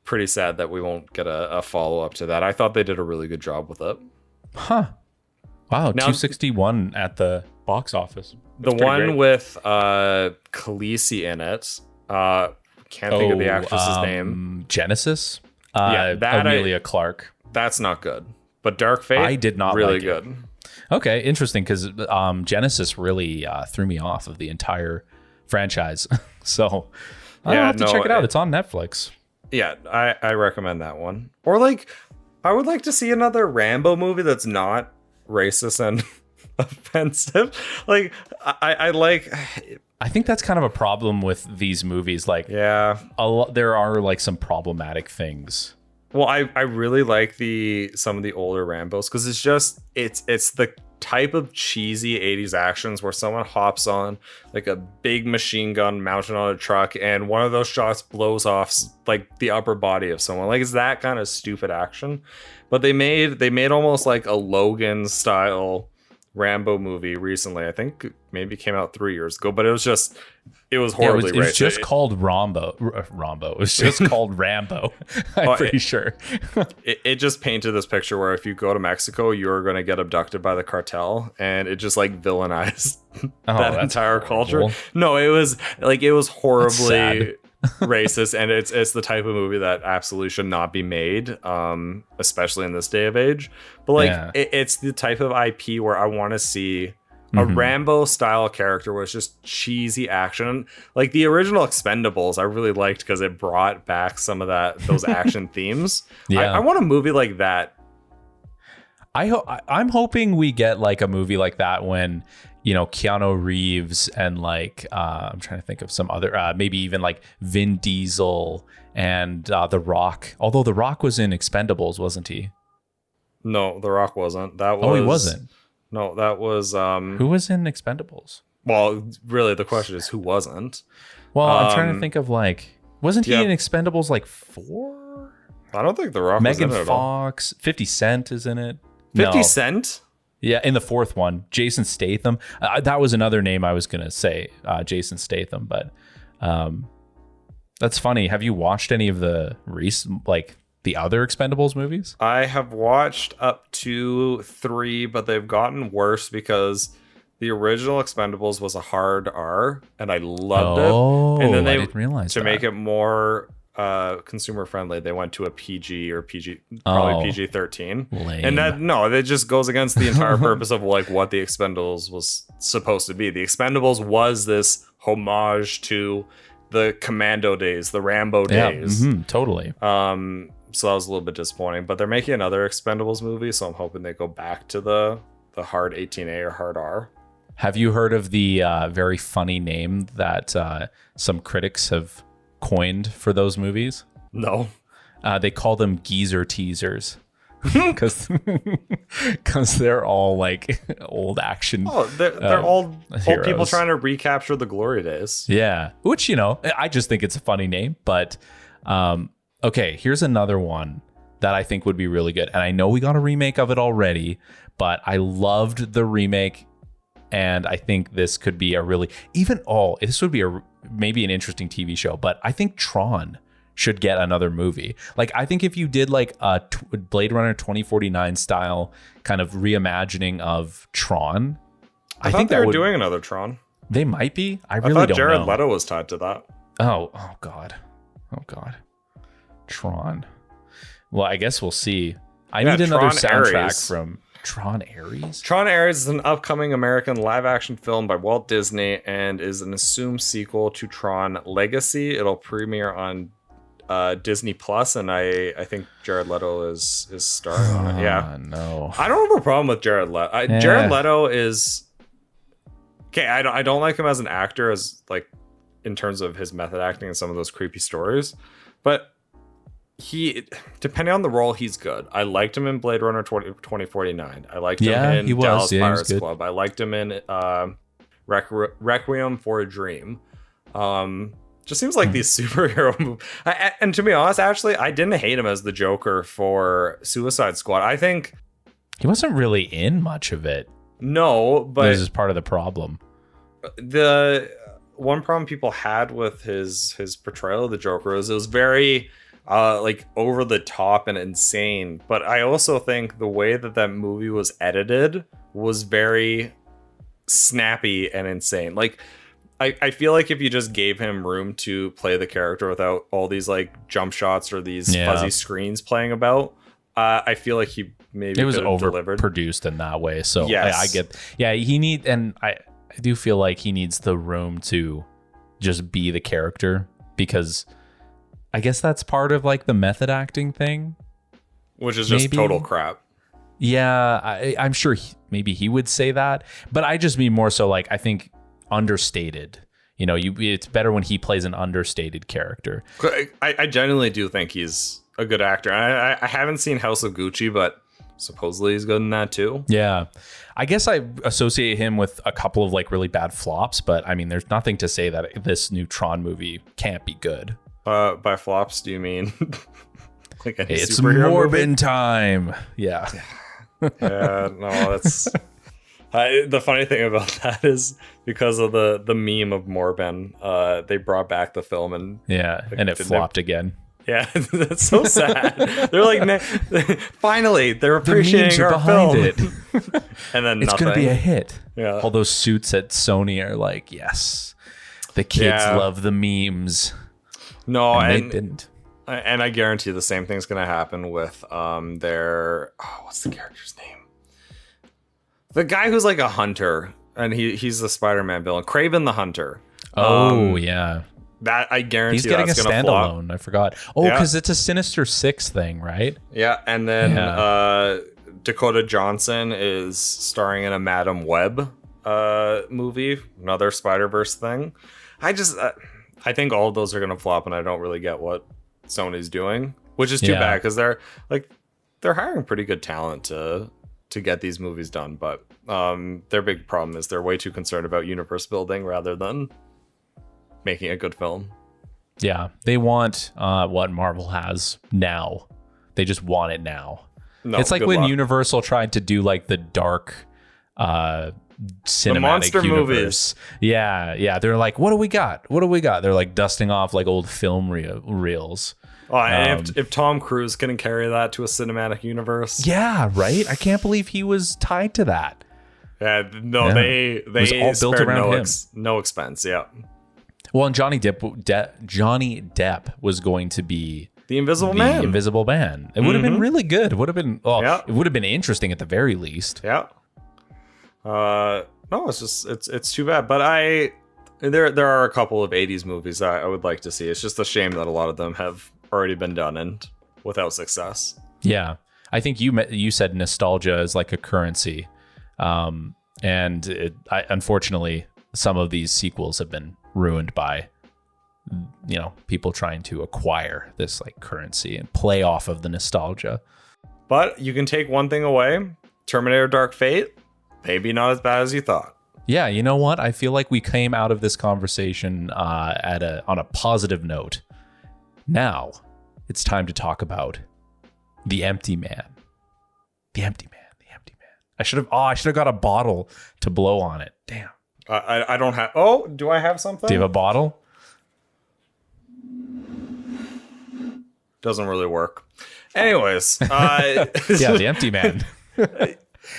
pretty sad that we won't get a follow-up to that. I thought they did a really good job with it. Huh. Wow, now, 261 at the box office. That's the one great. With Khaleesi in it. Can't think of the actress's name. Genesis? That Amelia Clark. That's not good. But Dark Fate, I did not really like good. It. Okay, interesting, because Genesis really threw me off of the entire franchise. So I'll have to check it out. It's on Netflix. Yeah, I recommend that one. Or I would like to see another Rambo movie that's not racist and offensive. I think that's kind of a problem with these movies. There are some problematic things. Well, I really like some of the older Rambos, because it's the type of cheesy 80s actions where someone hops on like a big machine gun mounted on a truck, and one of those shots blows off like the upper body of someone. Like, it's that kind of stupid action. But they made almost like a Logan style Rambo movie recently. I think maybe it came out 3 years ago, but it was Yeah, horribly it was racist. just called Rambo. It was just called Rambo. I'm pretty sure. It just painted this picture where if you go to Mexico, you're going to get abducted by the cartel, and it just like villainized that entire culture. No, it was horribly racist, and it's the type of movie that absolutely should not be made, especially in this day of age. But like, it's the type of IP where I want to see a Rambo style character where it's just cheesy action. Like the original Expendables, I really liked because it brought back some of those action themes. Yeah, I want a movie like that. I'm hoping we get like a movie like that when, you know, Keanu Reeves and like I'm trying to think of some other maybe even like Vin Diesel and The Rock. Although The Rock was in Expendables, wasn't he? No, The Rock wasn't. He wasn't. No, that was who was in Expendables? Well, really, the question is who wasn't. Well, I'm trying to think of like, wasn't he in Expendables like 4? I don't think The Rock was in it at all. Megan Fox, 50 Cent is in it. 50 Cent? Yeah, in the 4th one, Jason Statham. That was another name I was gonna say, Jason Statham. But that's funny. Have you watched any of the recent, like the other Expendables movies? I have watched up to 3, but they've gotten worse because the original Expendables was a hard R, and I loved it. And then I didn't realize to make it more consumer friendly, they went to a PG or probably PG-13. Lame. And that just goes against the entire purpose of like what the Expendables was supposed to be. The Expendables was this homage to the Commando days, the Rambo days. Totally. So that was a little bit disappointing, but they're making another Expendables movie, so I'm hoping they go back to the hard 18A or hard R. Have you heard of the very funny name that some critics have coined for those movies? No. They call them geezer teasers. Because they're all like old action. Oh, they're all heroes. People trying to recapture the glory days. Yeah, which, you know, I just think it's a funny name. But okay, here's another one that I think would be really good. And I know we got a remake of it already, but I loved the remake. And I think this could be this would be maybe an interesting TV show. But I think Tron should get another movie. Like, I think if you did like a Blade Runner 2049 style kind of reimagining of Tron, I think they were doing another Tron. They might be. I really thought don't Jared know. Leto was tied to that. Oh God. Tron. Well, I guess we'll see. I need another soundtrack from Tron Ares. Tron Ares is an upcoming American live-action film by Walt Disney and is an assumed sequel to Tron Legacy. It'll premiere on Disney Plus, and I think Jared Leto is starring on it. Yeah, no, I don't have a problem with Jared Leto. Jared Leto is okay. I don't like him as an actor, as like in terms of his method acting and some of those creepy stories, but he, depending on the role, he's good. I liked him in Blade Runner 2049. I liked him in Dallas Pirates Club. I liked him in Requiem for a Dream. Just seems like these superhero movies. And to be honest, actually, I didn't hate him as the Joker for Suicide Squad. I think he wasn't really in much of it. No, but this is part of the problem. The one problem people had with his portrayal of the Joker is it was very like over the top and insane. But I also think the way that movie was edited was very snappy and insane. Like, I feel like if you just gave him room to play the character without all these like jump shots or these fuzzy screens playing about, I feel like he maybe it was overproduced in that way. So yes. I get, I do feel like he needs the room to just be the character, because I guess that's part of like the method acting thing, which is just total crap. Yeah, I'm sure maybe he would say that, but I just mean more so like, I think understated. You know, it's better when he plays an understated character. I genuinely do think he's a good actor. I haven't seen House of Gucci, but supposedly he's good in that too. Yeah, I guess I associate him with a couple of like really bad flops, but I mean, there's nothing to say that this new Tron movie can't be good. By flops, do you mean like any it's superhero Morbin movie? time? Yeah. Yeah, no, that's The funny thing about that is because of the meme of Morbin, they brought back the film and and it flopped again. Yeah, that's so sad. They're like, finally, they're appreciating our film. It. And then it's nothing. Gonna be a hit. Yeah. All those suits at Sony are like, yes, the kids love the memes. No, and they didn't. And I guarantee the same thing's gonna happen with their what's the character's name? The guy who's like a hunter, and he's the Spider-Man villain, Kraven the Hunter. Yeah. That I guarantee he's getting that's a standalone. I forgot. Because it's a Sinister Six thing, right? Yeah, and then Dakota Johnson is starring in a Madam Web movie, another Spider-Verse thing. I think all of those are gonna flop, and I don't really get what Sony's doing, which is too bad because they're hiring pretty good talent to get these movies done, but their big problem is they're way too concerned about universe building rather than making a good film. Yeah, they want what Marvel has now. They just want it now. No, it's like when Universal tried to do like the dark cinematic the monster universe. Movies. Yeah. They're like, what do we got? They're like dusting off like old film reels. Oh, and if Tom Cruise couldn't carry that to a cinematic universe. Yeah, right? I can't believe he was tied to that. Yeah, no, they it was all built around him. No expense, yeah. Well, and Johnny Depp was going to be the Invisible Man. It would have been really good. It would have been it would have been interesting at the very least. Yeah. No, it's just it's too bad. But there are a couple of 80s movies that I would like to see. It's just a shame that a lot of them have already been done and without success. Yeah. I think you said nostalgia is like a currency. And unfortunately some of these sequels have been ruined by people trying to acquire this like currency and play off of the nostalgia. But you can take one thing away: Terminator Dark Fate, maybe not as bad as you thought. Yeah, you know what? I feel like we came out of this conversation on a positive note. Now it's time to talk about The Empty Man. The Empty Man. I should have got a bottle to blow on it. Damn. I don't have. Oh, do I have something? Do you have a bottle? Doesn't really work. Anyways, yeah, The Empty Man.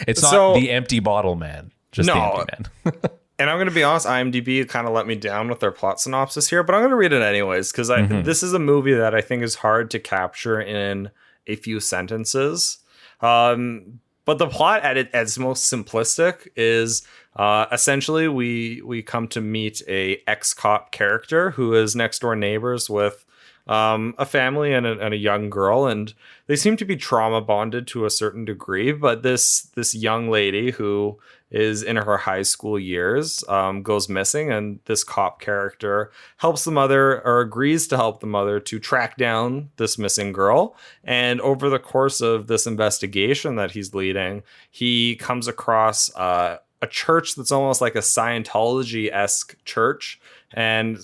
It's not the empty bottle man. Just The Empty Man. And I'm going to be honest, IMDb kind of let me down with their plot synopsis here, but I'm going to read it anyways because this is a movie that I think is hard to capture in a few sentences. But the plot at its most simplistic is essentially we come to meet a ex-cop character who is next door neighbors with a family and a young girl, and they seem to be trauma bonded to a certain degree. But this young lady who is in her high school years goes missing, and this cop character helps the mother, or agrees to help the mother, to track down this missing girl. And over the course of this investigation that he's leading, he comes across a church that's almost like a Scientology-esque church, and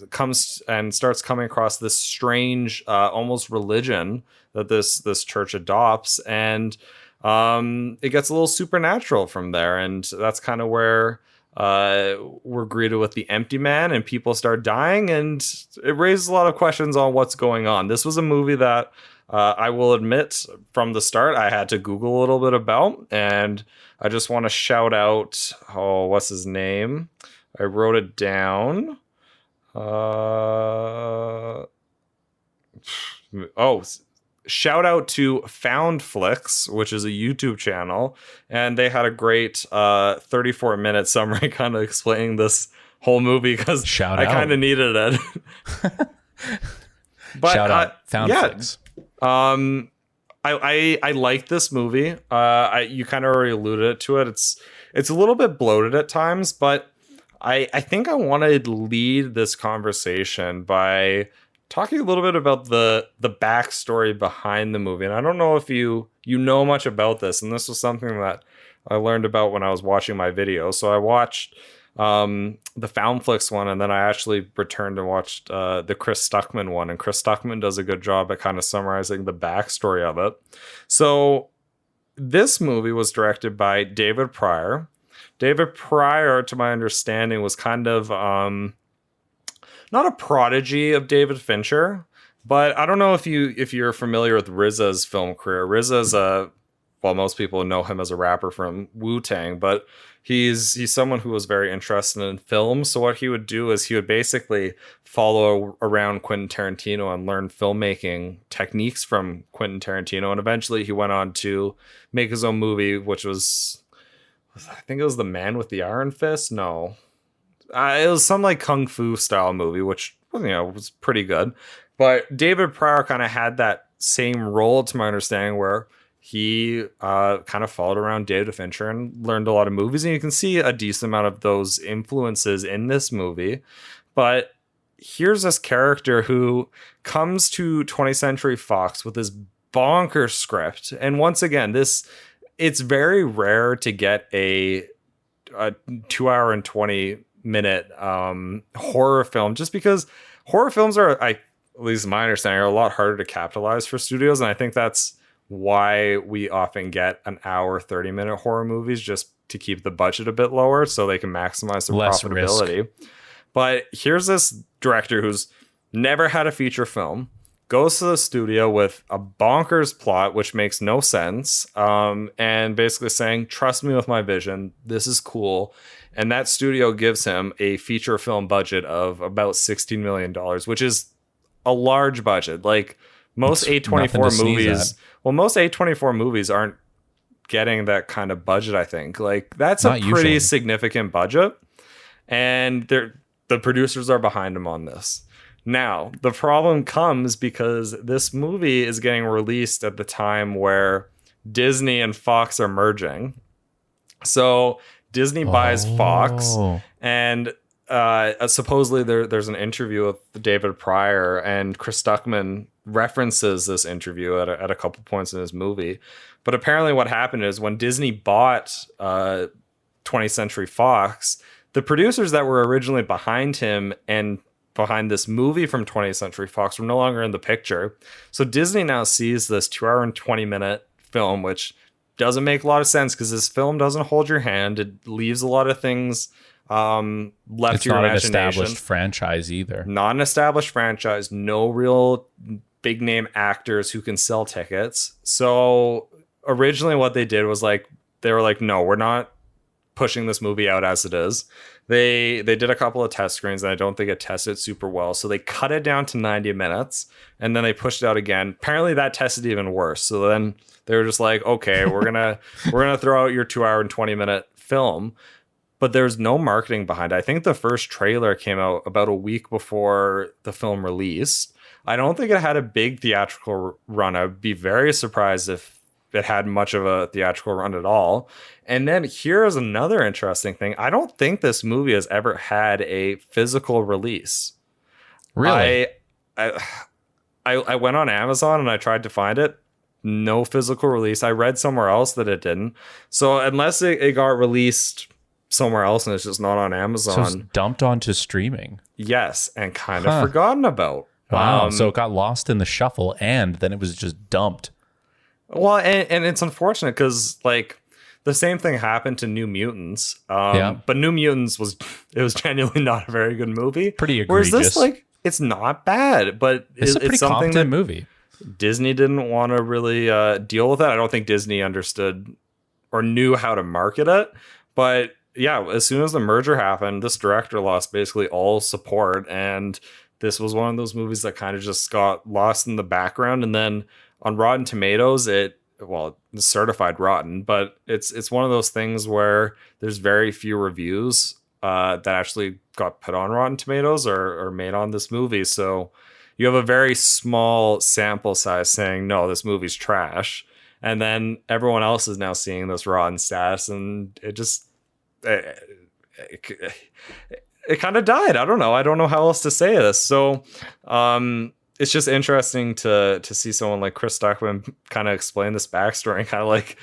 starts coming across this strange almost religion that this church adopts, and it gets a little supernatural from there. And that's kind of where we're greeted with the empty man, and people start dying, and it raises a lot of questions on what's going on. This was a movie that I will admit from the start I had to Google a little bit about, and I just want to shout out, what's his name? I wrote it down. Shout out to Foundflix, which is a YouTube channel, and they had a great 34-minute summary kind of explaining this whole movie because I kind of needed it. But, shout out Foundflix. Yeah, I like this movie. You kind of already alluded to it. It's a little bit bloated at times, but I think I want to lead this conversation by talking a little bit about the backstory behind the movie. And I don't know if you know much about this, and this was something that I learned about when I was watching my video. So I watched the Foundflix one, and then I actually returned and watched the Chris Stuckman one. And Chris Stuckman does a good job at kind of summarizing the backstory of it. So this movie was directed by David Pryor. David Pryor, to my understanding, was kind of not a prodigy of David Fincher, but I don't know if you're familiar with RZA's film career. RZA's well, most people know him as a rapper from Wu-Tang, but he's someone who was very interested in film. So what he would do is he would basically follow around Quentin Tarantino and learn filmmaking techniques from Quentin Tarantino. And eventually he went on to make his own movie, which was, I think it was The Man with the Iron Fist. No, it was some like kung fu style movie, which, was pretty good. But David Pryor kind of had that same role, to my understanding, where he kind of followed around David Fincher and learned a lot of movies. And you can see a decent amount of those influences in this movie. But here's this character who comes to 20th Century Fox with this bonkers script. And once again, it's very rare to get a 2 hour and 20-minute horror film, just because horror films are, at least my understanding, are a lot harder to capitalize for studios. And I think that's why we often get an hour 30-minute horror movies, just to keep the budget a bit lower so they can maximize the Less profitability. Risk. But here's this director who's never had a feature film, goes to the studio with a bonkers plot which makes no sense, and basically saying, trust me with my vision, this is cool. And that studio gives him a feature film budget of about $16 million, which is a large budget. Like, most A24 movies, most A24 movies aren't getting that kind of budget, I think. Like, that's not a pretty significant budget. And the producers are behind them on this. Now, the problem comes because this movie is getting released at the time where Disney and Fox are merging. So Disney buys Fox, and supposedly there's an interview with David Pryor, and Chris Stuckman references this interview at a couple points in his movie. But apparently what happened is when Disney bought 20th Century Fox, the producers that were originally behind him and behind this movie from 20th Century Fox were no longer in the picture. So Disney now sees this 2 hour and 20-minute film, which doesn't make a lot of sense because this film doesn't hold your hand. It leaves a lot of things left to your imagination. It's not an established franchise either. Not an established franchise. No real big name actors who can sell tickets. So originally what they did was they were like, no, we're not pushing this movie out as it is. They did a couple of test screens, and I don't think it tested super well. So they cut it down to 90 minutes, and then they pushed it out again. Apparently that tested even worse. So then they were just like, okay, we're gonna throw out your 2 hour and 20-minute film. But there's no marketing behind it. I think the first trailer came out about a week before the film released. I don't think it had a big theatrical run. I'd be very surprised if it had much of a theatrical run at all. And then here's another interesting thing. I don't think this movie has ever had a physical release. Really? I went on Amazon and I tried to find it. No physical release. I read somewhere else that it didn't. So unless it got released somewhere else and it's just not on Amazon. So it's dumped onto streaming. Yes, and kind of forgotten about. Wow. So it got lost in the shuffle and then it was just dumped. Well, and it's unfortunate because the same thing happened to New Mutants. But New Mutants was genuinely not a very good movie. Pretty egregious. Whereas this, it's not bad, but it's a pretty competent movie. Disney didn't want to really deal with it. I don't think Disney understood or knew how to market it. But yeah, as soon as the merger happened, this director lost basically all support. And this was one of those movies that kind of just got lost in the background. And then on Rotten Tomatoes, it's certified rotten, but it's one of those things where there's very few reviews that actually got put on Rotten Tomatoes or made on this movie. So you have a very small sample size saying, no, this movie's trash. And then everyone else is now seeing this rotten status, and it just it kind of died. I don't know how else to say this. So it's just interesting to see someone like Chris Stuckman kind of explain this backstory and kind of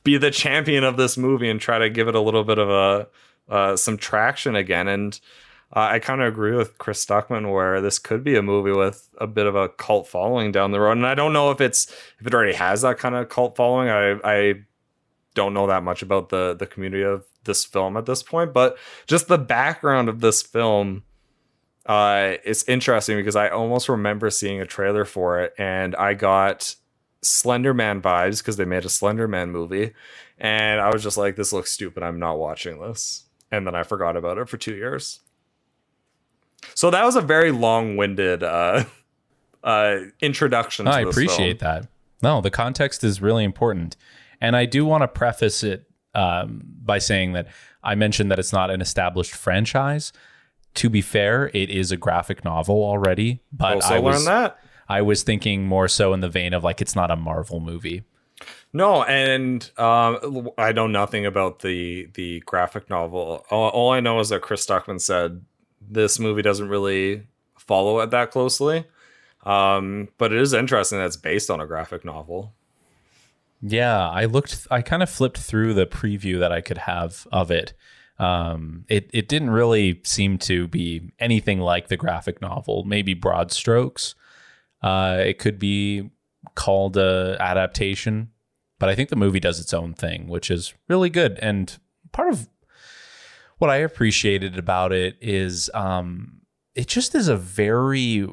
be the champion of this movie and try to give it a little bit of some traction again. And I kind of agree with Chris Stuckman where this could be a movie with a bit of a cult following down the road. And I don't know if it already has that kind of cult following. don't know that much about the community of this film at this point, but just the background of this film it's interesting because I almost remember seeing a trailer for it and I got Slender Man vibes because they made a Slender Man movie, and I was just like, this looks stupid, I'm not watching this. And then I forgot about it for 2 years. So that was a very long-winded introduction to I this appreciate film. that. No, the context is really important. And I do want to preface it by saying that I mentioned that it's not an established franchise. To be fair, it is a graphic novel already, but I was thinking more so in the vein of like, it's not a Marvel movie. No, and I know nothing about the graphic novel. All I know is that Chris Stuckman said this movie doesn't really follow it that closely. But it is interesting that it's based on a graphic novel. Yeah, I kind of flipped through the preview that I could have of it. It didn't really seem to be anything like the graphic novel, maybe broad strokes. It could be called a adaptation, but I think the movie does its own thing, which is really good. And part of what I appreciated about it is it just is a very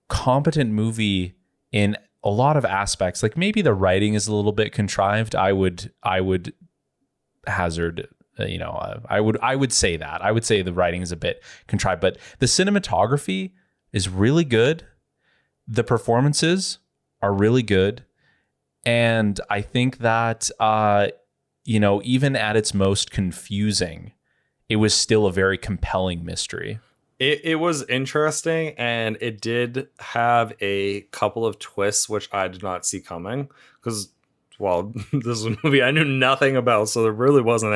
competent movie in a lot of aspects. Like maybe the writing is a little bit contrived. I would hazard, I would say that. I would say the writing is a bit contrived, but the cinematography is really good. The performances are really good. And I think that, even at its most confusing, it was still a very compelling mystery. It was interesting, and it did have a couple of twists, which I did not see coming. Because, well, this is a movie I knew nothing about, so there really wasn't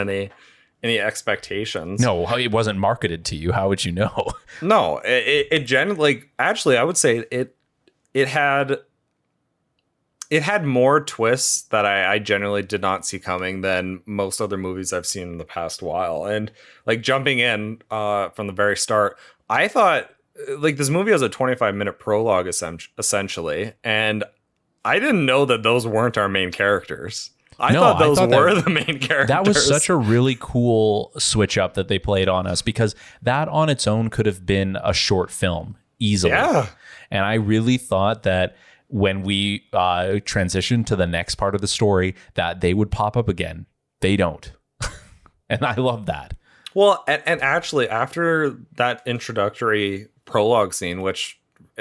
any expectations. No, it wasn't marketed to you. How would you know? No, it genuinely, actually, I would say it had more twists that I generally did not see coming than most other movies I've seen in the past while. And like jumping in from the very start, I thought like this movie has a 25-minute prologue essentially, and I didn't know that those weren't our main characters. I thought those were the main characters. That was such a really cool switch up that they played on us, because that on its own could have been a short film easily. Yeah. And I really thought that when we transition to the next part of the story, that they would pop up again. They don't. And I love that. Well, and actually, after that introductory prologue scene, which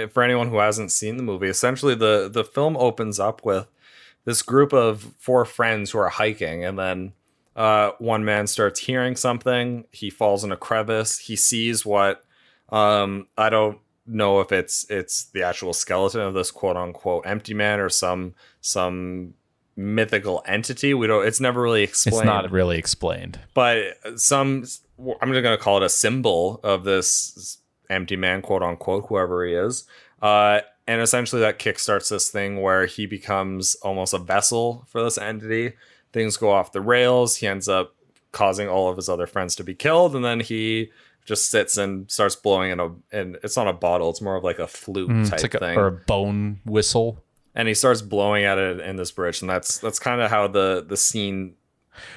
for anyone who hasn't seen the movie, essentially the film opens up with this group of 4 friends who are hiking, and then one man starts hearing something. He falls in a crevice. He sees what I don't know if it's the actual skeleton of this quote unquote empty man or some mythical entity. It's never really explained. It's not really explained. But I'm just going to call it a symbol of this empty man, quote unquote, whoever he is. And essentially that kickstarts this thing where he becomes almost a vessel for this entity. Things go off the rails. He ends up causing all of his other friends to be killed. And then he just sits and starts blowing and it's not a bottle. It's more of like a flute type thing. Or a bone whistle. And he starts blowing at it in this bridge. And that's kind of how the scene,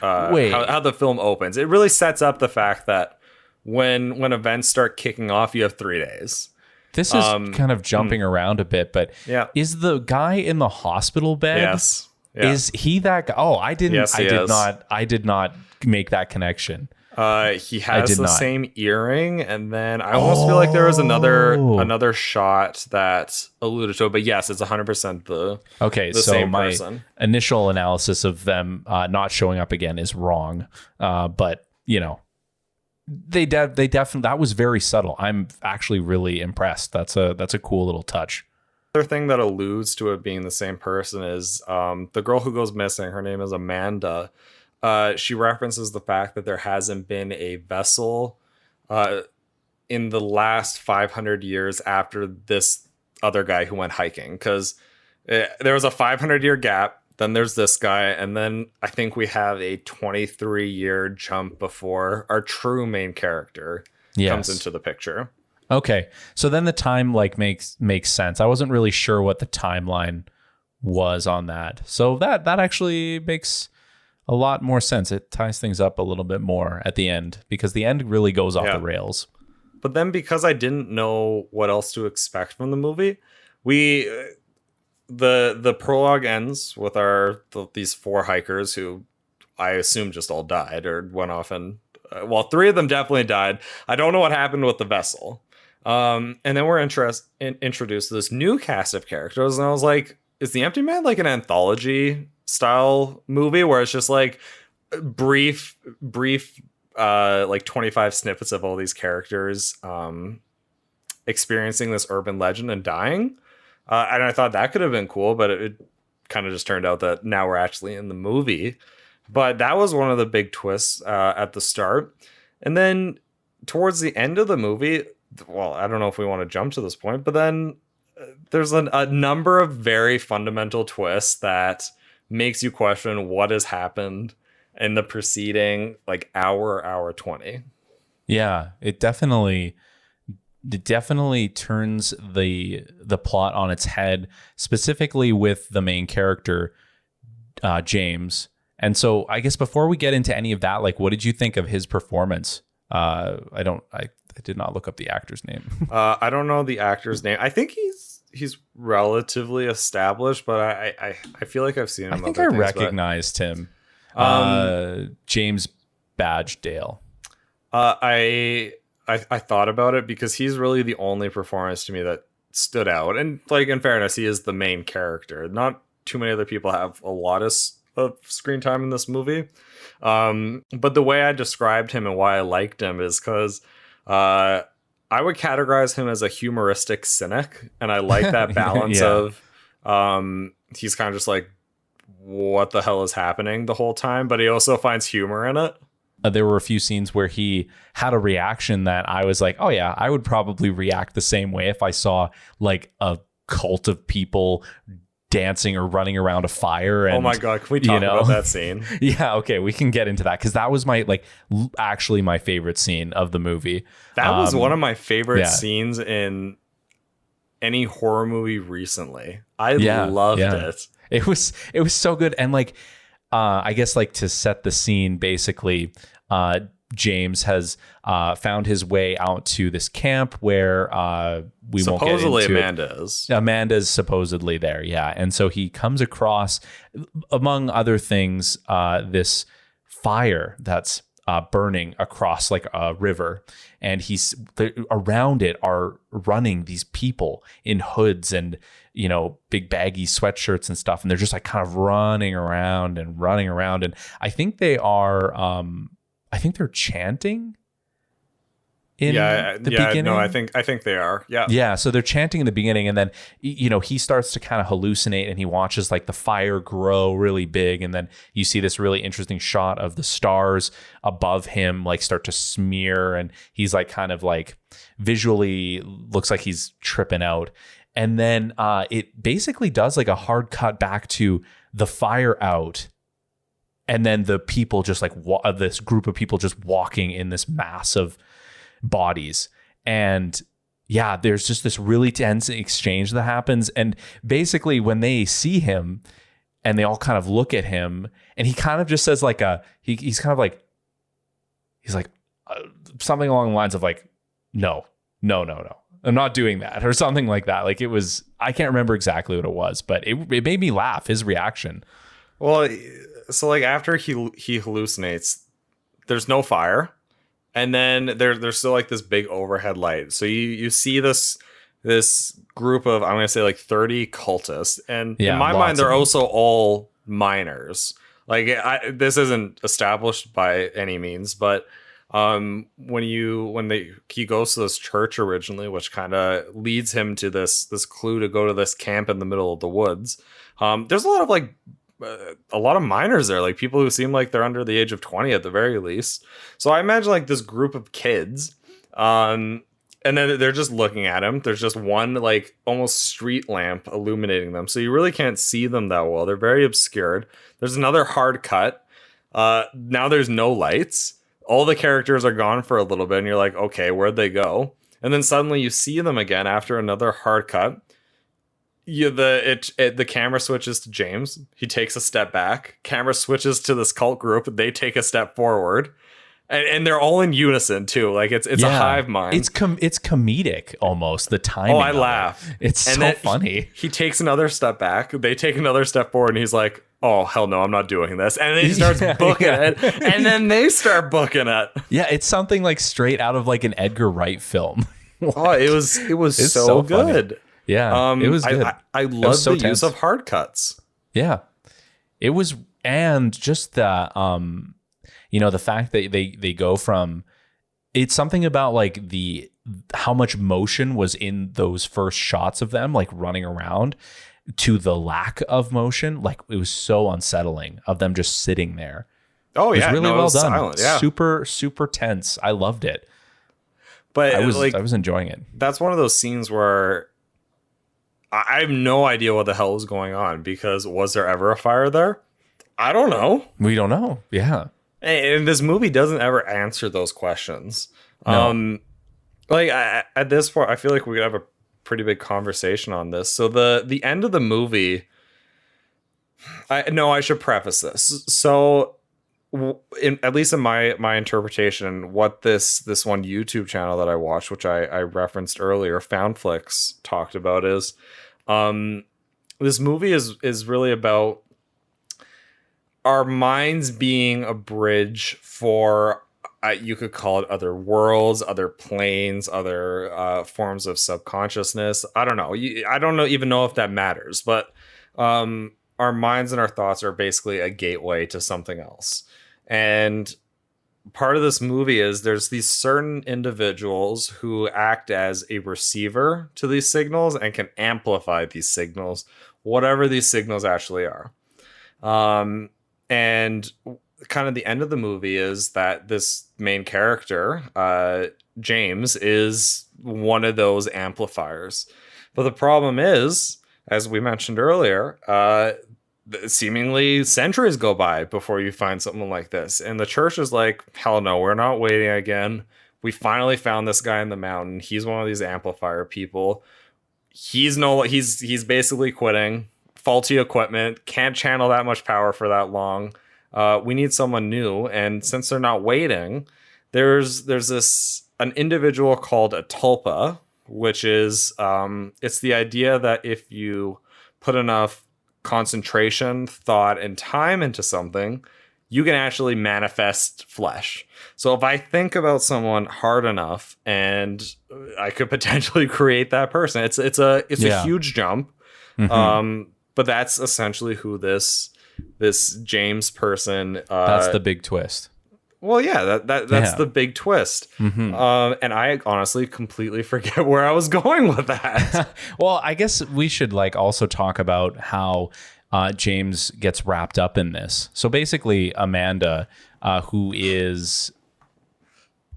how the film opens. It really sets up the fact that when events start kicking off, you have 3 days. This is kind of jumping around a bit, but is the guy in the hospital bed? Yes. Yeah. Is he that guy? Oh, I didn't. Yes, I did not make that connection. He has the same earring, and then I almost feel like there was another shot that alluded to it. But yes, it's 100% the same person. Initial analysis of them not showing up again is wrong, but they definitely, that was very subtle. I'm actually really impressed. That's a cool little touch. Other thing that alludes to it being the same person is the girl who goes missing. Her name is Amanda. She references the fact that there hasn't been a vessel in the last 500 years after this other guy who went hiking, because there was a 500-year gap. Then there's this guy, and then I think we have a 23-year jump before our true main character comes into the picture. Okay, so then the time makes sense. I wasn't really sure what the timeline was on that, so that actually makes a lot more sense. It ties things up a little bit more at the end because the end really goes off the rails. But then because I didn't know what else to expect from the movie, we the prologue ends with these 4 hikers who I assume just all died or went off and well, 3 of them definitely died. I don't know what happened with the vessel. And then we're introduced to this new cast of characters, and I was like, is The Empty Man like an anthology style movie where it's just like brief like 25 snippets of all these characters experiencing this urban legend and dying? And I thought that could have been cool, but it kind of just turned out that now we're actually in the movie. But that was one of the big twists at the start. And then towards the end of the movie, well, I don't know if we want to jump to this point, but then there's a number of very fundamental twists that makes you question what has happened in the preceding like hour 20. Yeah, it definitely turns the plot on its head, specifically with the main character, James. And so I guess before we get into any of that, like, what did you think of his performance? I did not look up the actor's name. I don't know the actor's name. I think he's relatively established, but I feel like I've seen him. I think I recognized him. James Badgedale. I thought about it because he's really the only performance to me that stood out. And like, in fairness, he is the main character. Not too many other people have a lot of screen time in this movie. But the way I described him and why I liked him is because I would categorize him as a humoristic cynic, and I like that balance of he's kind of just like, what the hell is happening the whole time, but he also finds humor in it. There were a few scenes where he had a reaction that I was like, oh yeah, I would probably react the same way if I saw like a cult of people dancing or running around a fire. And, oh my god, can we talk about that scene? Yeah, okay, we can get into that because that was my actually my favorite scene of the movie. That was one of my favorite scenes in any horror movie recently. I loved it. It was so good. And like I guess like to set the scene, basically James has found his way out to this camp where we won't get into supposedly Amanda's supposedly there, yeah. And so he comes across, among other things, this fire that's burning across like a river, and around it are running these people in hoods and big baggy sweatshirts and stuff, and they're just like kind of running around, and I think they are I think they're chanting in the beginning. No, I think they are. Yeah. Yeah. So they're chanting in the beginning, and then, he starts to kind of hallucinate, and he watches like the fire grow really big. And then you see this really interesting shot of the stars above him, like start to smear. And he's like, kind of like visually looks like he's tripping out. And then it basically does like a hard cut back to the fire out. And then the people just like this group of people just walking in this mass of bodies. And yeah, there's just this really tense exchange that happens. And basically when they see him and they all kind of look at him, and he kind of just says like he's like something along the lines of like, no, I'm not doing that, or something like that. Like, it was, I can't remember exactly what it was, but it made me laugh, his reaction. Well, so like after he hallucinates, there's no fire, and then there's still like this big overhead light. So you see this group of, I'm gonna say like 30 cultists, and in my mind they're also all minors. Like, this isn't established by any means, but he goes to this church originally, which kind of leads him to this clue to go to this camp in the middle of the woods. There's a lot of minors there, like people who seem like they're under the age of 20 at the very least. So I imagine like this group of kids, and then they're just looking at him. There's just one like almost street lamp illuminating them, so you really can't see them that well. They're very obscured. There's another hard cut. Now there's no lights. All the characters are gone for a little bit, and you're like, okay, where'd they go? And then suddenly you see them again after another hard cut. the camera switches to James. He takes a step back. Camera switches to this cult group. They take a step forward, and they're all in unison too. Like it's a hive mind. It's comedic almost. The timing. Oh, I laugh. It's so funny. He takes another step back. They take another step forward, and he's like, "Oh hell no, I'm not doing this." And then he starts booking it, and then they start booking it. Yeah, it's something like straight out of like an Edgar Wright film. Oh, it was so good. Funny. Yeah, it was good. I love the use of hard cuts. Yeah, it was, and just the the fact that they go from, it's something about like how much motion was in those first shots of them like running around to the lack of motion. Like it was so unsettling of them just sitting there. Oh yeah, it was really well done. Silent, yeah. Super tense. I loved it. But I was enjoying it. That's one of those scenes where I have no idea what the hell is going on, because was there ever a fire there? I don't know. We don't know. Yeah. And this movie doesn't ever answer those questions. No. At this point, I feel like we could have a pretty big conversation on this. So the end of the movie, I should preface this. So at least in my interpretation, what this one YouTube channel that I watched, which I referenced earlier, Foundflix, talked about is this movie is really about our minds being a bridge for you could call it other worlds, other planes, other forms of subconsciousness. I don't know. I don't even know if that matters, but our minds and our thoughts are basically a gateway to something else. And part of this movie is there's these certain individuals who act as a receiver to these signals and can amplify these signals, whatever these signals actually are. And kind of the end of the movie is that this main character, James, is one of those amplifiers. But the problem is, as we mentioned earlier, seemingly centuries go by before you find something like this. And the church is like, hell no, we're not waiting again. We finally found this guy in the mountain. He's one of these amplifier people. He's basically quitting. Faulty equipment. Can't channel that much power for that long. We need someone new. And since they're not waiting, there's an individual called a tulpa, which is it's the idea that if you put enough concentration, thought, and time into something, you can actually manifest flesh. So if I think about someone hard enough, and I could potentially create that person, it's a huge jump. Mm-hmm. But that's essentially who this James person. That's the big twist. Well, yeah, that's the big twist. Mm-hmm. And I honestly completely forget where I was going with that. Well, I guess we should also talk about how James gets wrapped up in this. So basically, Amanda, who is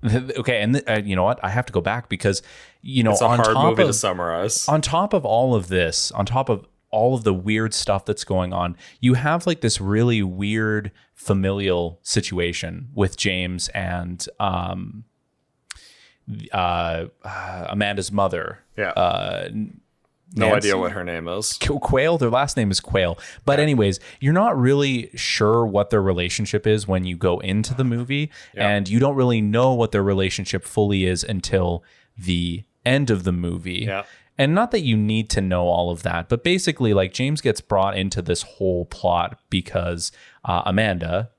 okay, and you know what? I have to go back because it's a hard movie to summarize. On top of all of this, on top of all of the weird stuff that's going on, you have this really weird familial situation with James and Amanda's mother. Yeah. No idea what her name is. Quayle. Their last name is Quayle. But anyways, you're not really sure what their relationship is when you go into the movie. Yeah. And you don't really know what their relationship fully is until the end of the movie. Yeah. And not that you need to know all of that, but basically, James gets brought into this whole plot because Amanda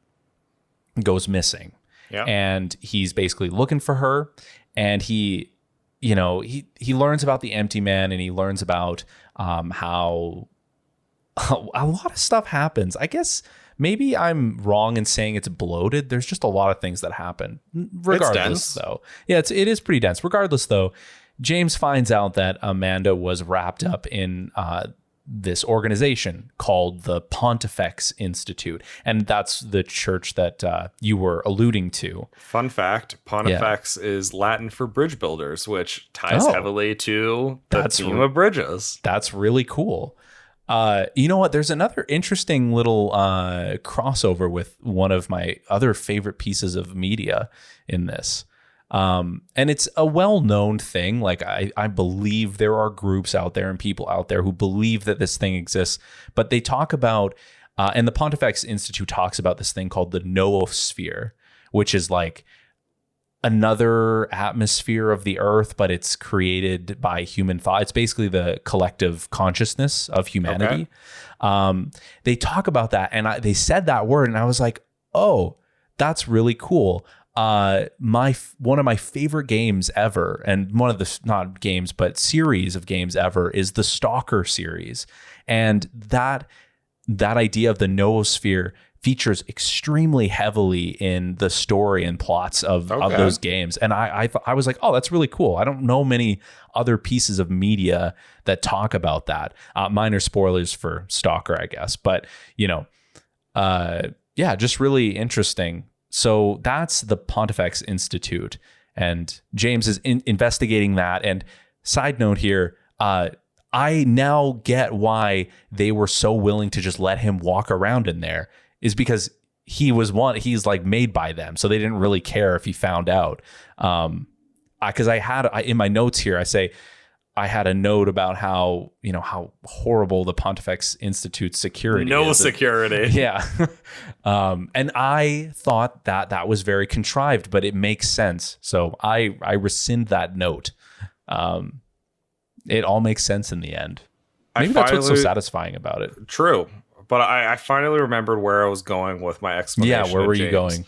goes missing. Yeah. And he's basically looking for her, and he learns about the empty man, and he learns about how a lot of stuff happens. I guess maybe I'm wrong in saying it's bloated. There's just a lot of things that happen. Regardless, though. Yeah, it is pretty dense. Regardless, though, James finds out that Amanda was wrapped up in this organization called the Pontifex Institute. And that's the church that you were alluding to. Fun fact, Pontifex is Latin for bridge builders, which ties heavily to the theme of bridges. That's really cool. You know what? There's another interesting little crossover with one of my other favorite pieces of media in this. And it's a well-known thing. Like I believe there are groups out there and people out there who believe that this thing exists, but they talk about, and the Pontifex Institute talks about this thing called the noosphere, which is like another atmosphere of the earth, but it's created by human thought. It's basically the collective consciousness of humanity. They talk about that, and they said that word, and I was like, oh, that's really cool. One of my favorite games ever, and one of the, not games, but series of games ever, is the Stalker series. And that idea of the noosphere features extremely heavily in the story and plots of those games. And I was like, oh, that's really cool. I don't know many other pieces of media that talk about that. Minor spoilers for Stalker, I guess. But, yeah, just really interesting. So that's the Pontifex Institute. And James is investigating that. And side note here, I now get why they were so willing to just let him walk around in there, is because he's like made by them. So they didn't really care if he found out. Because in my notes here, I say I had a note about how horrible the Pontifex Institute's security is. No security. Yeah. And I thought that was very contrived, but it makes sense. So I rescind that note. It all makes sense in the end. Maybe that's what's so satisfying about it. True. But I finally remembered where I was going with my explanation. Yeah, where were you going?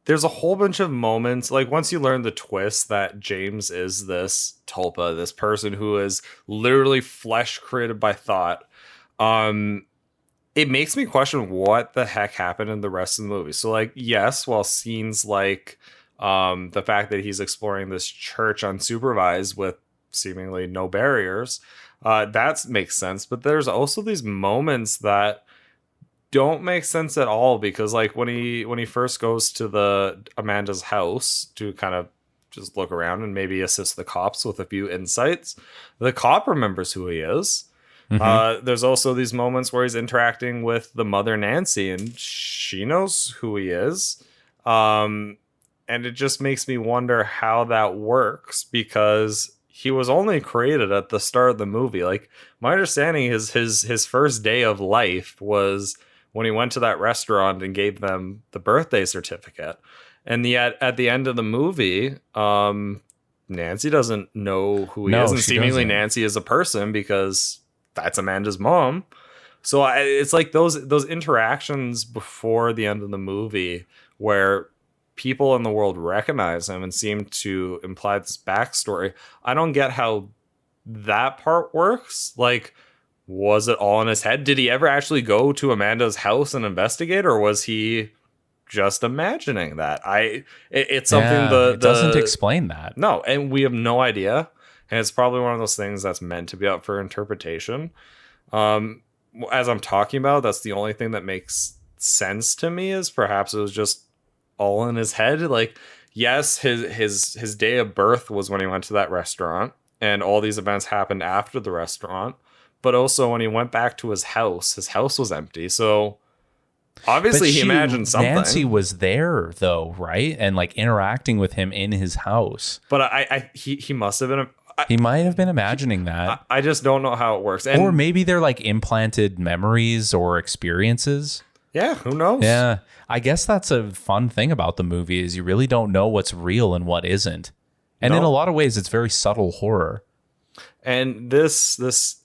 There's a whole bunch of moments, like once you learn the twist that James is this tulpa, this person who is literally flesh created by thought, it makes me question what the heck happened in the rest of the movie. So, like, yes, while scenes like the fact that he's exploring this church unsupervised with seemingly no barriers, that makes sense. But there's also these moments that don't make sense at all, because like when he first goes to the Amanda's house to kind of just look around and maybe assist the cops with a few insights, the cop remembers who he is. Mm-hmm. There's also these moments where he's interacting with the mother Nancy, and she knows who he is. And it just makes me wonder how that works, because he was only created at the start of the movie. Like, my understanding is his first day of life was when he went to that restaurant and gave them the birthday certificate. And yet at the end of the movie, Nancy doesn't know who he is. And seemingly Nancy is a person, because that's Amanda's mom. So it's like those interactions before the end of the movie where people in the world recognize him and seem to imply this backstory. I don't get how that part works. Like, was it all in his head? Did he ever actually go to Amanda's house and investigate, or was he just imagining that? It's something it doesn't explain that. No, and we have no idea. And it's probably one of those things that's meant to be up for interpretation. As I'm talking about, that's the only thing that makes sense to me, is perhaps it was just all in his head. Like, yes, his day of birth was when he went to that restaurant, and all these events happened after the restaurant. But also when he went back to his house was empty. So obviously he imagined something. Nancy was there though, right? And like interacting with him in his house. But he must have been. He might have been imagining that. I just don't know how it works. Or maybe they're like implanted memories or experiences. Yeah, who knows? Yeah, I guess that's a fun thing about the movie, is you really don't know what's real and what isn't. And in a lot of ways, it's very subtle horror. And this is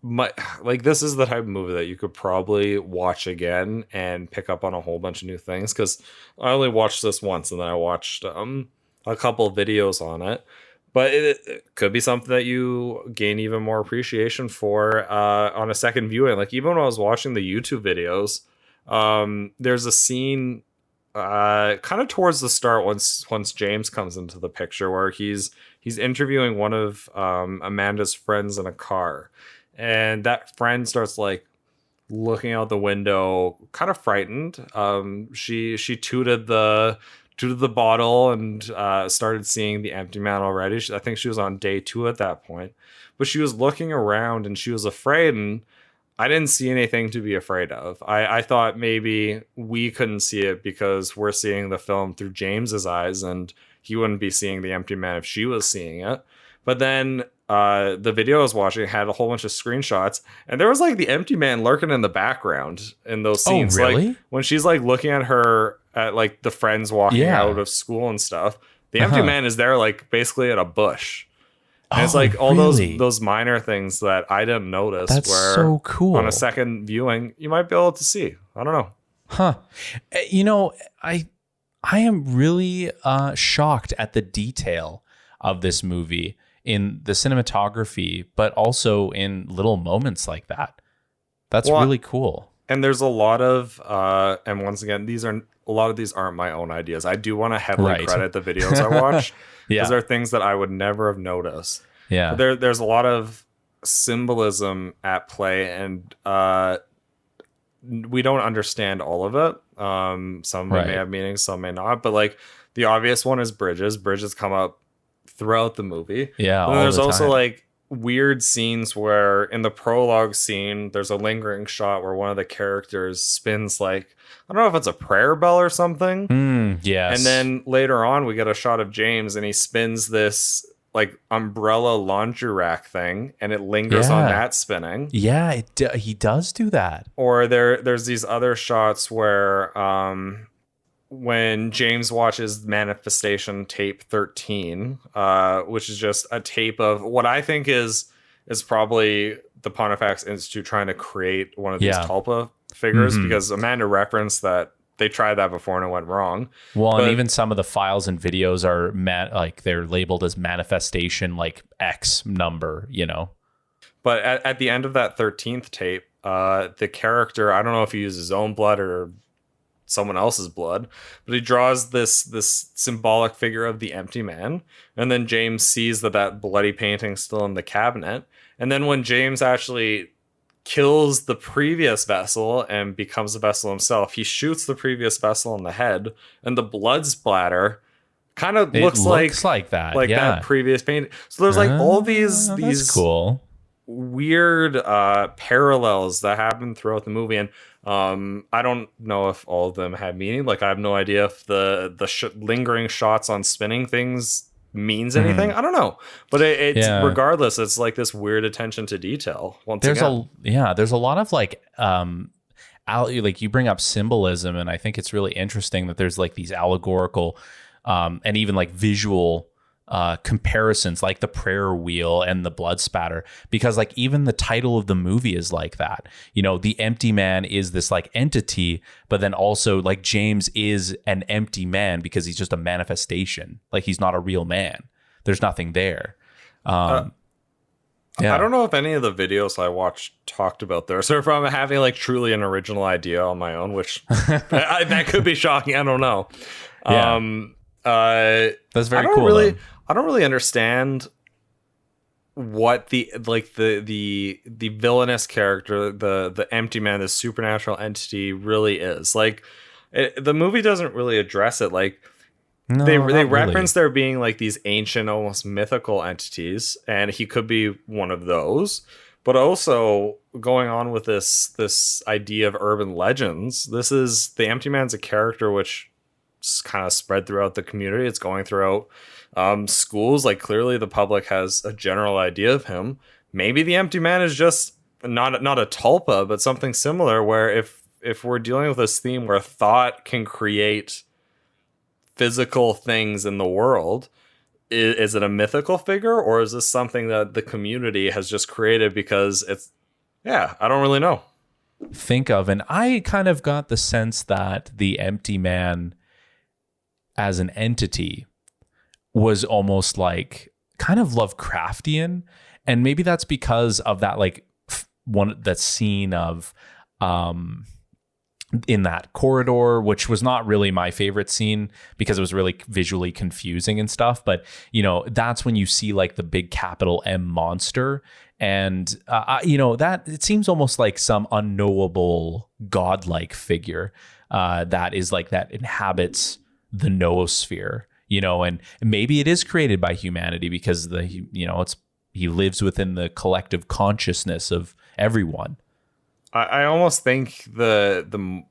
the type of movie that you could probably watch again and pick up on a whole bunch of new things, because I only watched this once, and then I watched a couple of videos on it. But it could be something that you gain even more appreciation for on a second viewing. Like, even when I was watching the YouTube videos, there's a scene kind of towards the start once James comes into the picture, where he's interviewing one of Amanda's friends in a car. And that friend starts like looking out the window, kind of frightened. She tooted the bottle and started seeing the empty man already. I think she was on day 2 at that point, but she was looking around and she was afraid. And I didn't see anything to be afraid of. I thought maybe we couldn't see it because we're seeing the film through James's eyes, and he wouldn't be seeing the empty man if she was seeing it. But then the video I was watching had a whole bunch of screenshots, and there was like the empty man lurking in the background in those scenes. Oh, really? Like when she's like looking at like the friends walking out of school and stuff, the empty man is there like basically at a bush. And it's like all those minor things that I didn't notice. That's where so cool. On a second viewing, you might be able to see. I don't know. Huh. You know, I am really shocked at the detail of this movie in the cinematography, but also in little moments like that. That's really cool. And there's a lot of, and once again, a lot of these aren't my own ideas. I do want to heavily credit the videos I watch. Because there are things that I would never have noticed. Yeah. There's a lot of symbolism at play, and we don't understand all of it. Some may have meanings, some may not. But like the obvious one is bridges. Bridges come up throughout the movie. Yeah. And there's also like weird scenes where in the prologue scene, there's a lingering shot where one of the characters spins like, I don't know if it's a prayer bell or something. Yes. And then later on, we get a shot of James and he spins this like umbrella laundry rack thing, and it lingers on that spinning. Yeah, he does do that. Or there's these other shots where when James watches Manifestation Tape 13, which is just a tape of what I think is probably the Pontifex Institute trying to create one of these Tulpa figures, because Amanda referenced that they tried that before and it went wrong. Well, and even some of the files and videos are like they're labeled as manifestation, like X number, you know. But at the end of that 13th tape, the character, I don't know if he uses his own blood or someone else's blood, but he draws this symbolic figure of the empty man, and then James sees that bloody painting's still in the cabinet, and then when James actually kills the previous vessel and becomes a vessel himself, he shoots the previous vessel in the head, and the blood splatter kind of looks like that, that previous painting. So there's like all these cool weird parallels that happen throughout the movie, and I don't know if all of them have meaning. Like I have no idea if the lingering shots on spinning things means anything. I don't know, but it's regardless, it's like this weird attention to detail. There's a lot of like like you bring up symbolism, and I think it's really interesting that there's like these allegorical and even like visual comparisons, like the prayer wheel and the blood spatter, because like even the title of the movie is like that, you know, the empty man is this like entity, but then also like James is an empty man because he's just a manifestation, like he's not a real man, there's nothing there. I don't know if any of the videos I watched talked about this, or if I'm having like truly an original idea on my own, which that could be shocking, I don't know. That's very cool. I don't really understand what the villainous character, the empty man, the supernatural entity really is. Like the movie doesn't really address it. Like they reference there being like these ancient, almost mythical entities, and he could be one of those. But also going on with this idea of urban legends. This is the empty man's a character which kind of spread throughout the community. It's going throughout schools. Like clearly the public has a general idea of him. Maybe the empty man is just not a tulpa, but something similar, where if we're dealing with this theme where thought can create physical things in the world, is it a mythical figure, or is this something that the community has just created because it's I don't really know. Think of, and I kind of got the sense that the empty man as an entity was almost like kind of Lovecraftian, and maybe that's because of that like that scene of in that corridor, which was not really my favorite scene because it was really visually confusing and stuff, but you know, that's when you see like the big capital M monster, and you know, that it seems almost like some unknowable godlike figure that is like that inhabits the noosphere, you know, and maybe it is created by humanity because he lives within the collective consciousness of everyone. I almost think the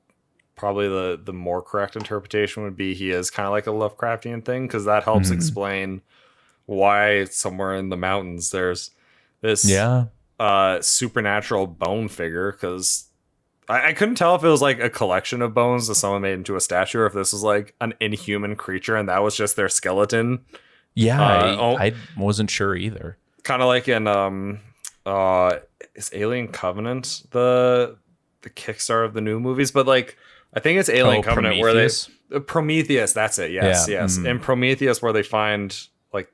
probably the more correct interpretation would be he is kind of like a Lovecraftian thing, because that helps explain why somewhere in the mountains there's this Yeah. supernatural bone figure, because I couldn't tell if it was like a collection of bones that someone made into a statue, or if this was like an inhuman creature and that was just their skeleton. Yeah, I wasn't sure either. Kind of like in is Alien Covenant the Kickstarter of the new movies, but like I think it's Alien Covenant Prometheus? where they Prometheus, that's it. Yes, Yeah. yes. In Prometheus where they find like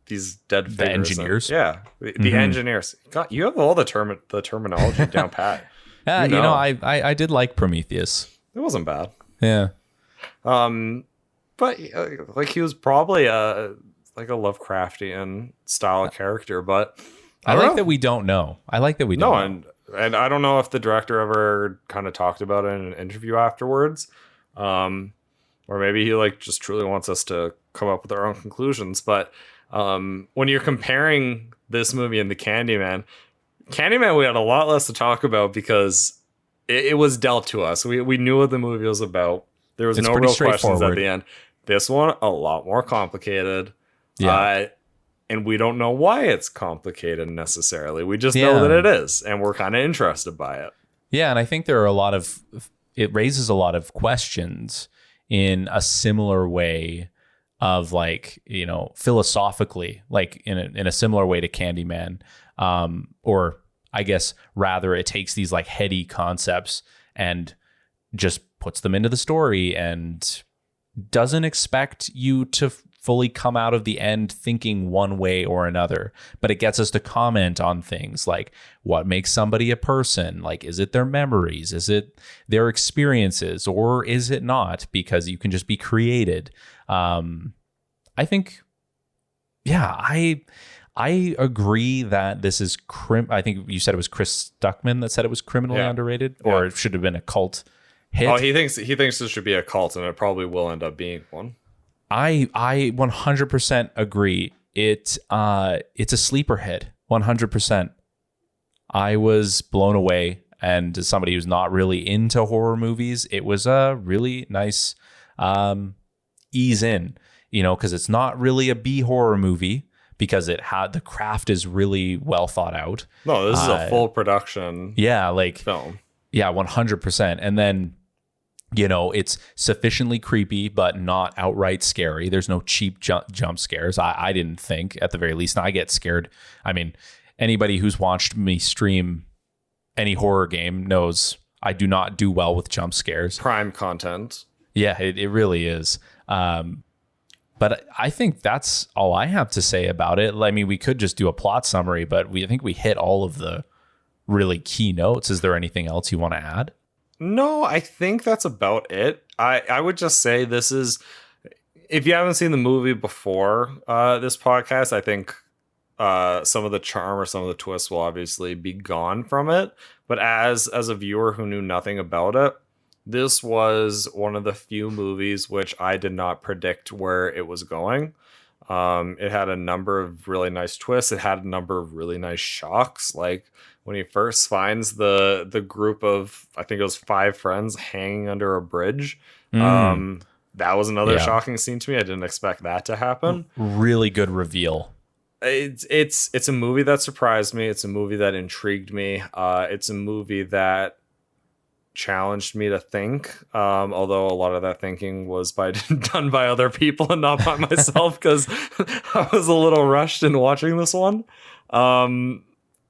these dead figures. The engineers. The engineers. God, you have all the terminology down pat. Yeah, you know, I did like Prometheus. It wasn't bad. Yeah. But like he was probably a Lovecraftian style character, but I like that we don't know. I like that we don't know. And I don't know if the director ever kind of talked about it in an interview afterwards, or maybe he like just truly wants us to come up with our own conclusions. But when you're comparing this movie and the Candyman, we had a lot less to talk about because it was dealt to us. We knew what the movie was about. There was no real questions at the end. This one, a lot more complicated. Yeah. And we don't know why it's complicated necessarily. We just know that it is, and we're kind of interested by it. Yeah, and I think there are it raises a lot of questions in a similar way of like, you know, philosophically, like in a similar way to Candyman. Or I guess rather it takes these like heady concepts and just puts them into the story and doesn't expect you to fully come out of the end thinking one way or another, but it gets us to comment on things like what makes somebody a person. Like, is it their memories? Is it their experiences, or is it not? Because you can just be created. I think, I agree that this is I think you said it was Chris Stuckman that said it was criminally underrated, or it should have been a cult hit. Oh, he thinks this should be a cult, and it probably will end up being one. I 100% agree. It's a sleeper hit, 100%. I was blown away, and as somebody who's not really into horror movies, it was a really nice ease in, you know, because it's not really a B horror movie, because the craft is really well thought out. No, this is a full production. Yeah, like film. Yeah, 100%. And then, you know, it's sufficiently creepy, but not outright scary. There's no cheap jump scares. I didn't think, at the very least. And I get scared. I mean, anybody who's watched me stream any horror game knows I do not do well with jump scares. Prime content. Yeah, it really is. But I think that's all I have to say about it. I mean, we could just do a plot summary, but I think we hit all of the really key notes. Is there anything else you want to add? No, I think that's about it. I would just say this is, if you haven't seen the movie before this podcast, I think some of the charm or some of the twists will obviously be gone from it. But as a viewer who knew nothing about it, this was one of the few movies which I did not predict where it was going. It had a number of really nice twists. It had a number of really nice shocks. Like when he first finds the group of, I think it was 5 friends hanging under a bridge. That was another shocking scene to me. I didn't expect that to happen. Really good reveal. It's a movie that surprised me. It's a movie that intrigued me. It's a movie that challenged me to think, although a lot of that thinking was done by other people and not by myself, because I was a little rushed in watching this one.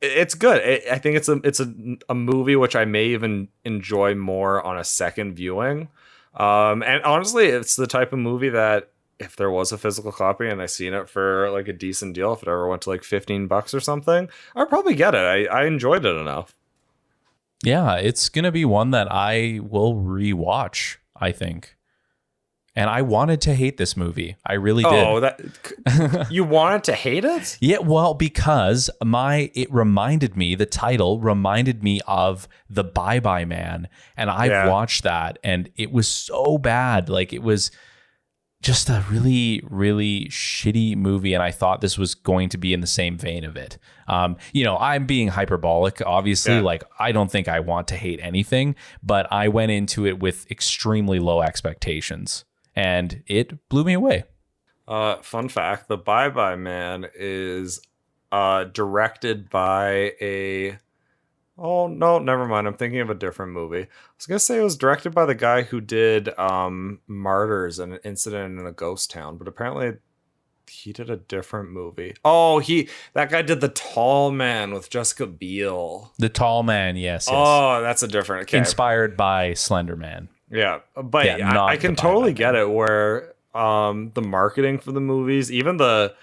It's good. I think it's a movie which I may even enjoy more on a second viewing. And honestly, it's the type of movie that if there was a physical copy and I seen it for like a decent deal, if it ever went to like $15 or something, I'd probably get it. I enjoyed it enough. Yeah, it's going to be one that I will rewatch, I think. And I wanted to hate this movie. I really did. Oh, you wanted to hate it? Yeah, well, because the title reminded me of The Bye Bye Man. And I've watched that and it was so bad. Like, it was just a really, really shitty movie. And I thought this was going to be in the same vein of it. I'm being hyperbolic, obviously. Yeah. Like, I don't think I want to hate anything, but I went into it with extremely low expectations and it blew me away. Fun fact, the Bye Bye Man is directed by a... Oh, no, never mind. I'm thinking of a different movie. I was going to say it was directed by the guy who did Martyrs and An Incident in a Ghost Town, but apparently he did a different movie. Oh, that guy did The Tall Man with Jessica Biel. The Tall Man, yes. Oh, that's a different... Okay. Inspired by Slender Man. Yeah, but Yeah, I can totally get it where the marketing for the movies, even the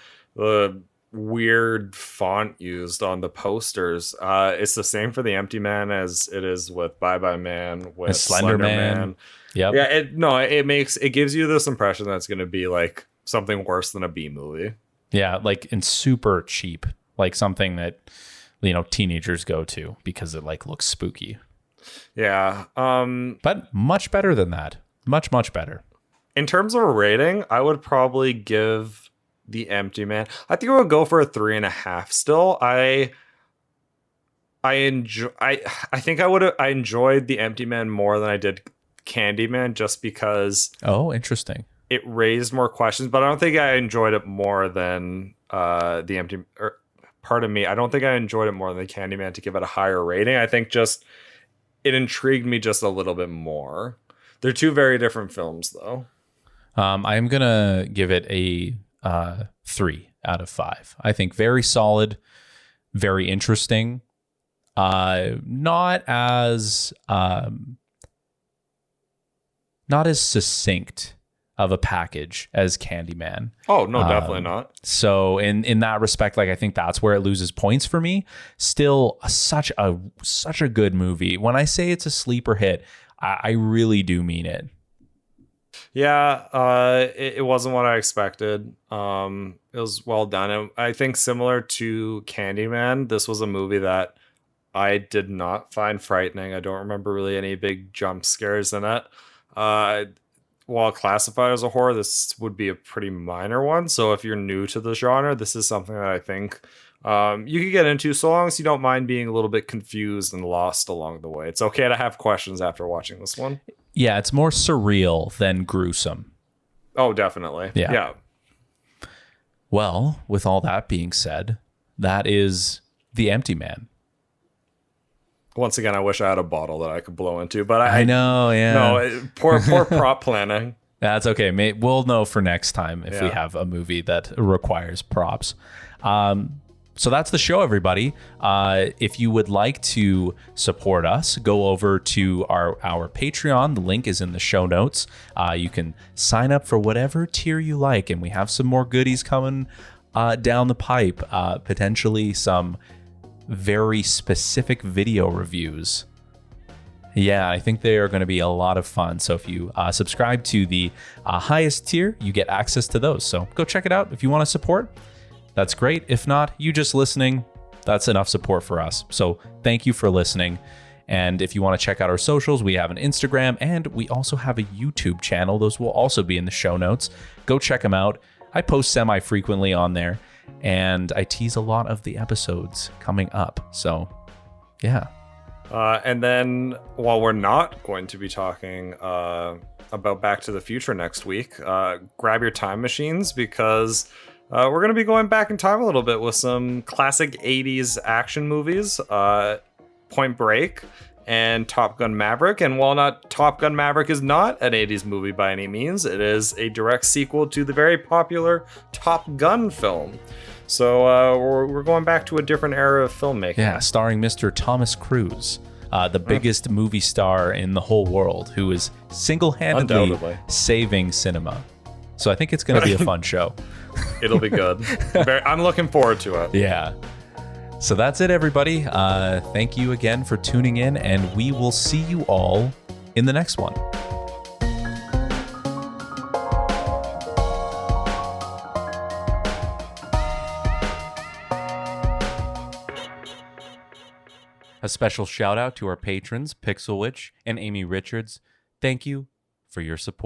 weird font used on the posters, it's the same for The Empty Man as it is with Bye Bye Man, with Slender Man. Yep. Yeah, it gives you this impression that it's going to be like something worse than a B movie. Yeah, like, and super cheap, like something that teenagers go to because it like looks spooky. Yeah. But much better than that. Much, much better. In terms of a rating, I would probably give The Empty Man, I think I would go for a 3.5 still. I enjoyed The Empty Man more than I did Candyman, just because Interesting. it raised more questions, but I don't think I enjoyed it more than I don't think I enjoyed it more than Candyman to give it a higher rating. I think just it intrigued me just a little bit more. They're two very different films, though. I'm gonna give it a 3 out of 5. I think very solid, very interesting. Not as succinct of a package as Candyman. Oh no, definitely not. So in that respect, like, I think that's where it loses points for me. Still, such a good movie. When I say it's a sleeper hit, I really do mean it. Yeah, it wasn't what I expected. It was well done. I think similar to Candyman, this was a movie that I did not find frightening. I don't remember really any big jump scares in it. While classified as a horror, this would be a pretty minor one. So if you're new to the genre, this is something that I think you could get into, so long as you don't mind being a little bit confused and lost along the way. It's okay to have questions after watching this one. Yeah, it's more surreal than gruesome. Oh, definitely. Yeah. Well, with all that being said, that is The Empty Man. Once again, I wish I had a bottle that I could blow into, but I know, yeah. No, poor prop planning. That's okay. We'll know for next time if we have a movie that requires props. So that's the show, everybody. If you would like to support us, go over to our Patreon. The link is in the show notes. You can sign up for whatever tier you like, and we have some more goodies coming down the pipe. Potentially some very specific video reviews. Yeah, I think they are going to be a lot of fun. So if you subscribe to the highest tier, you get access to those. So go check it out if you want to support. That's great. If not, you just listening, that's enough support for us. So thank you for listening. And if you want to check out our socials, we have an Instagram and we also have a YouTube channel. Those will also be in the show notes. Go check them out. I post semi-frequently on there and I tease a lot of the episodes coming up. So yeah. And then while we're not going to be talking about Back to the Future next week, grab your time machines, because we're going to be going back in time a little bit with some classic 80s action movies, Point Break and Top Gun Maverick. And while Top Gun Maverick is not an 80s movie by any means, it is a direct sequel to the very popular Top Gun film. So we're going back to a different era of filmmaking. Yeah, starring Mr. Thomas Cruise, the biggest movie star in the whole world, who is single-handedly saving cinema. So I think it's going to be a fun show. It'll be good. I'm looking forward to it. Yeah. So that's it, everybody. Thank you again for tuning in, and we will see you all in the next one. A special shout out to our patrons, Pixel Witch and Amy Richards. Thank you for your support.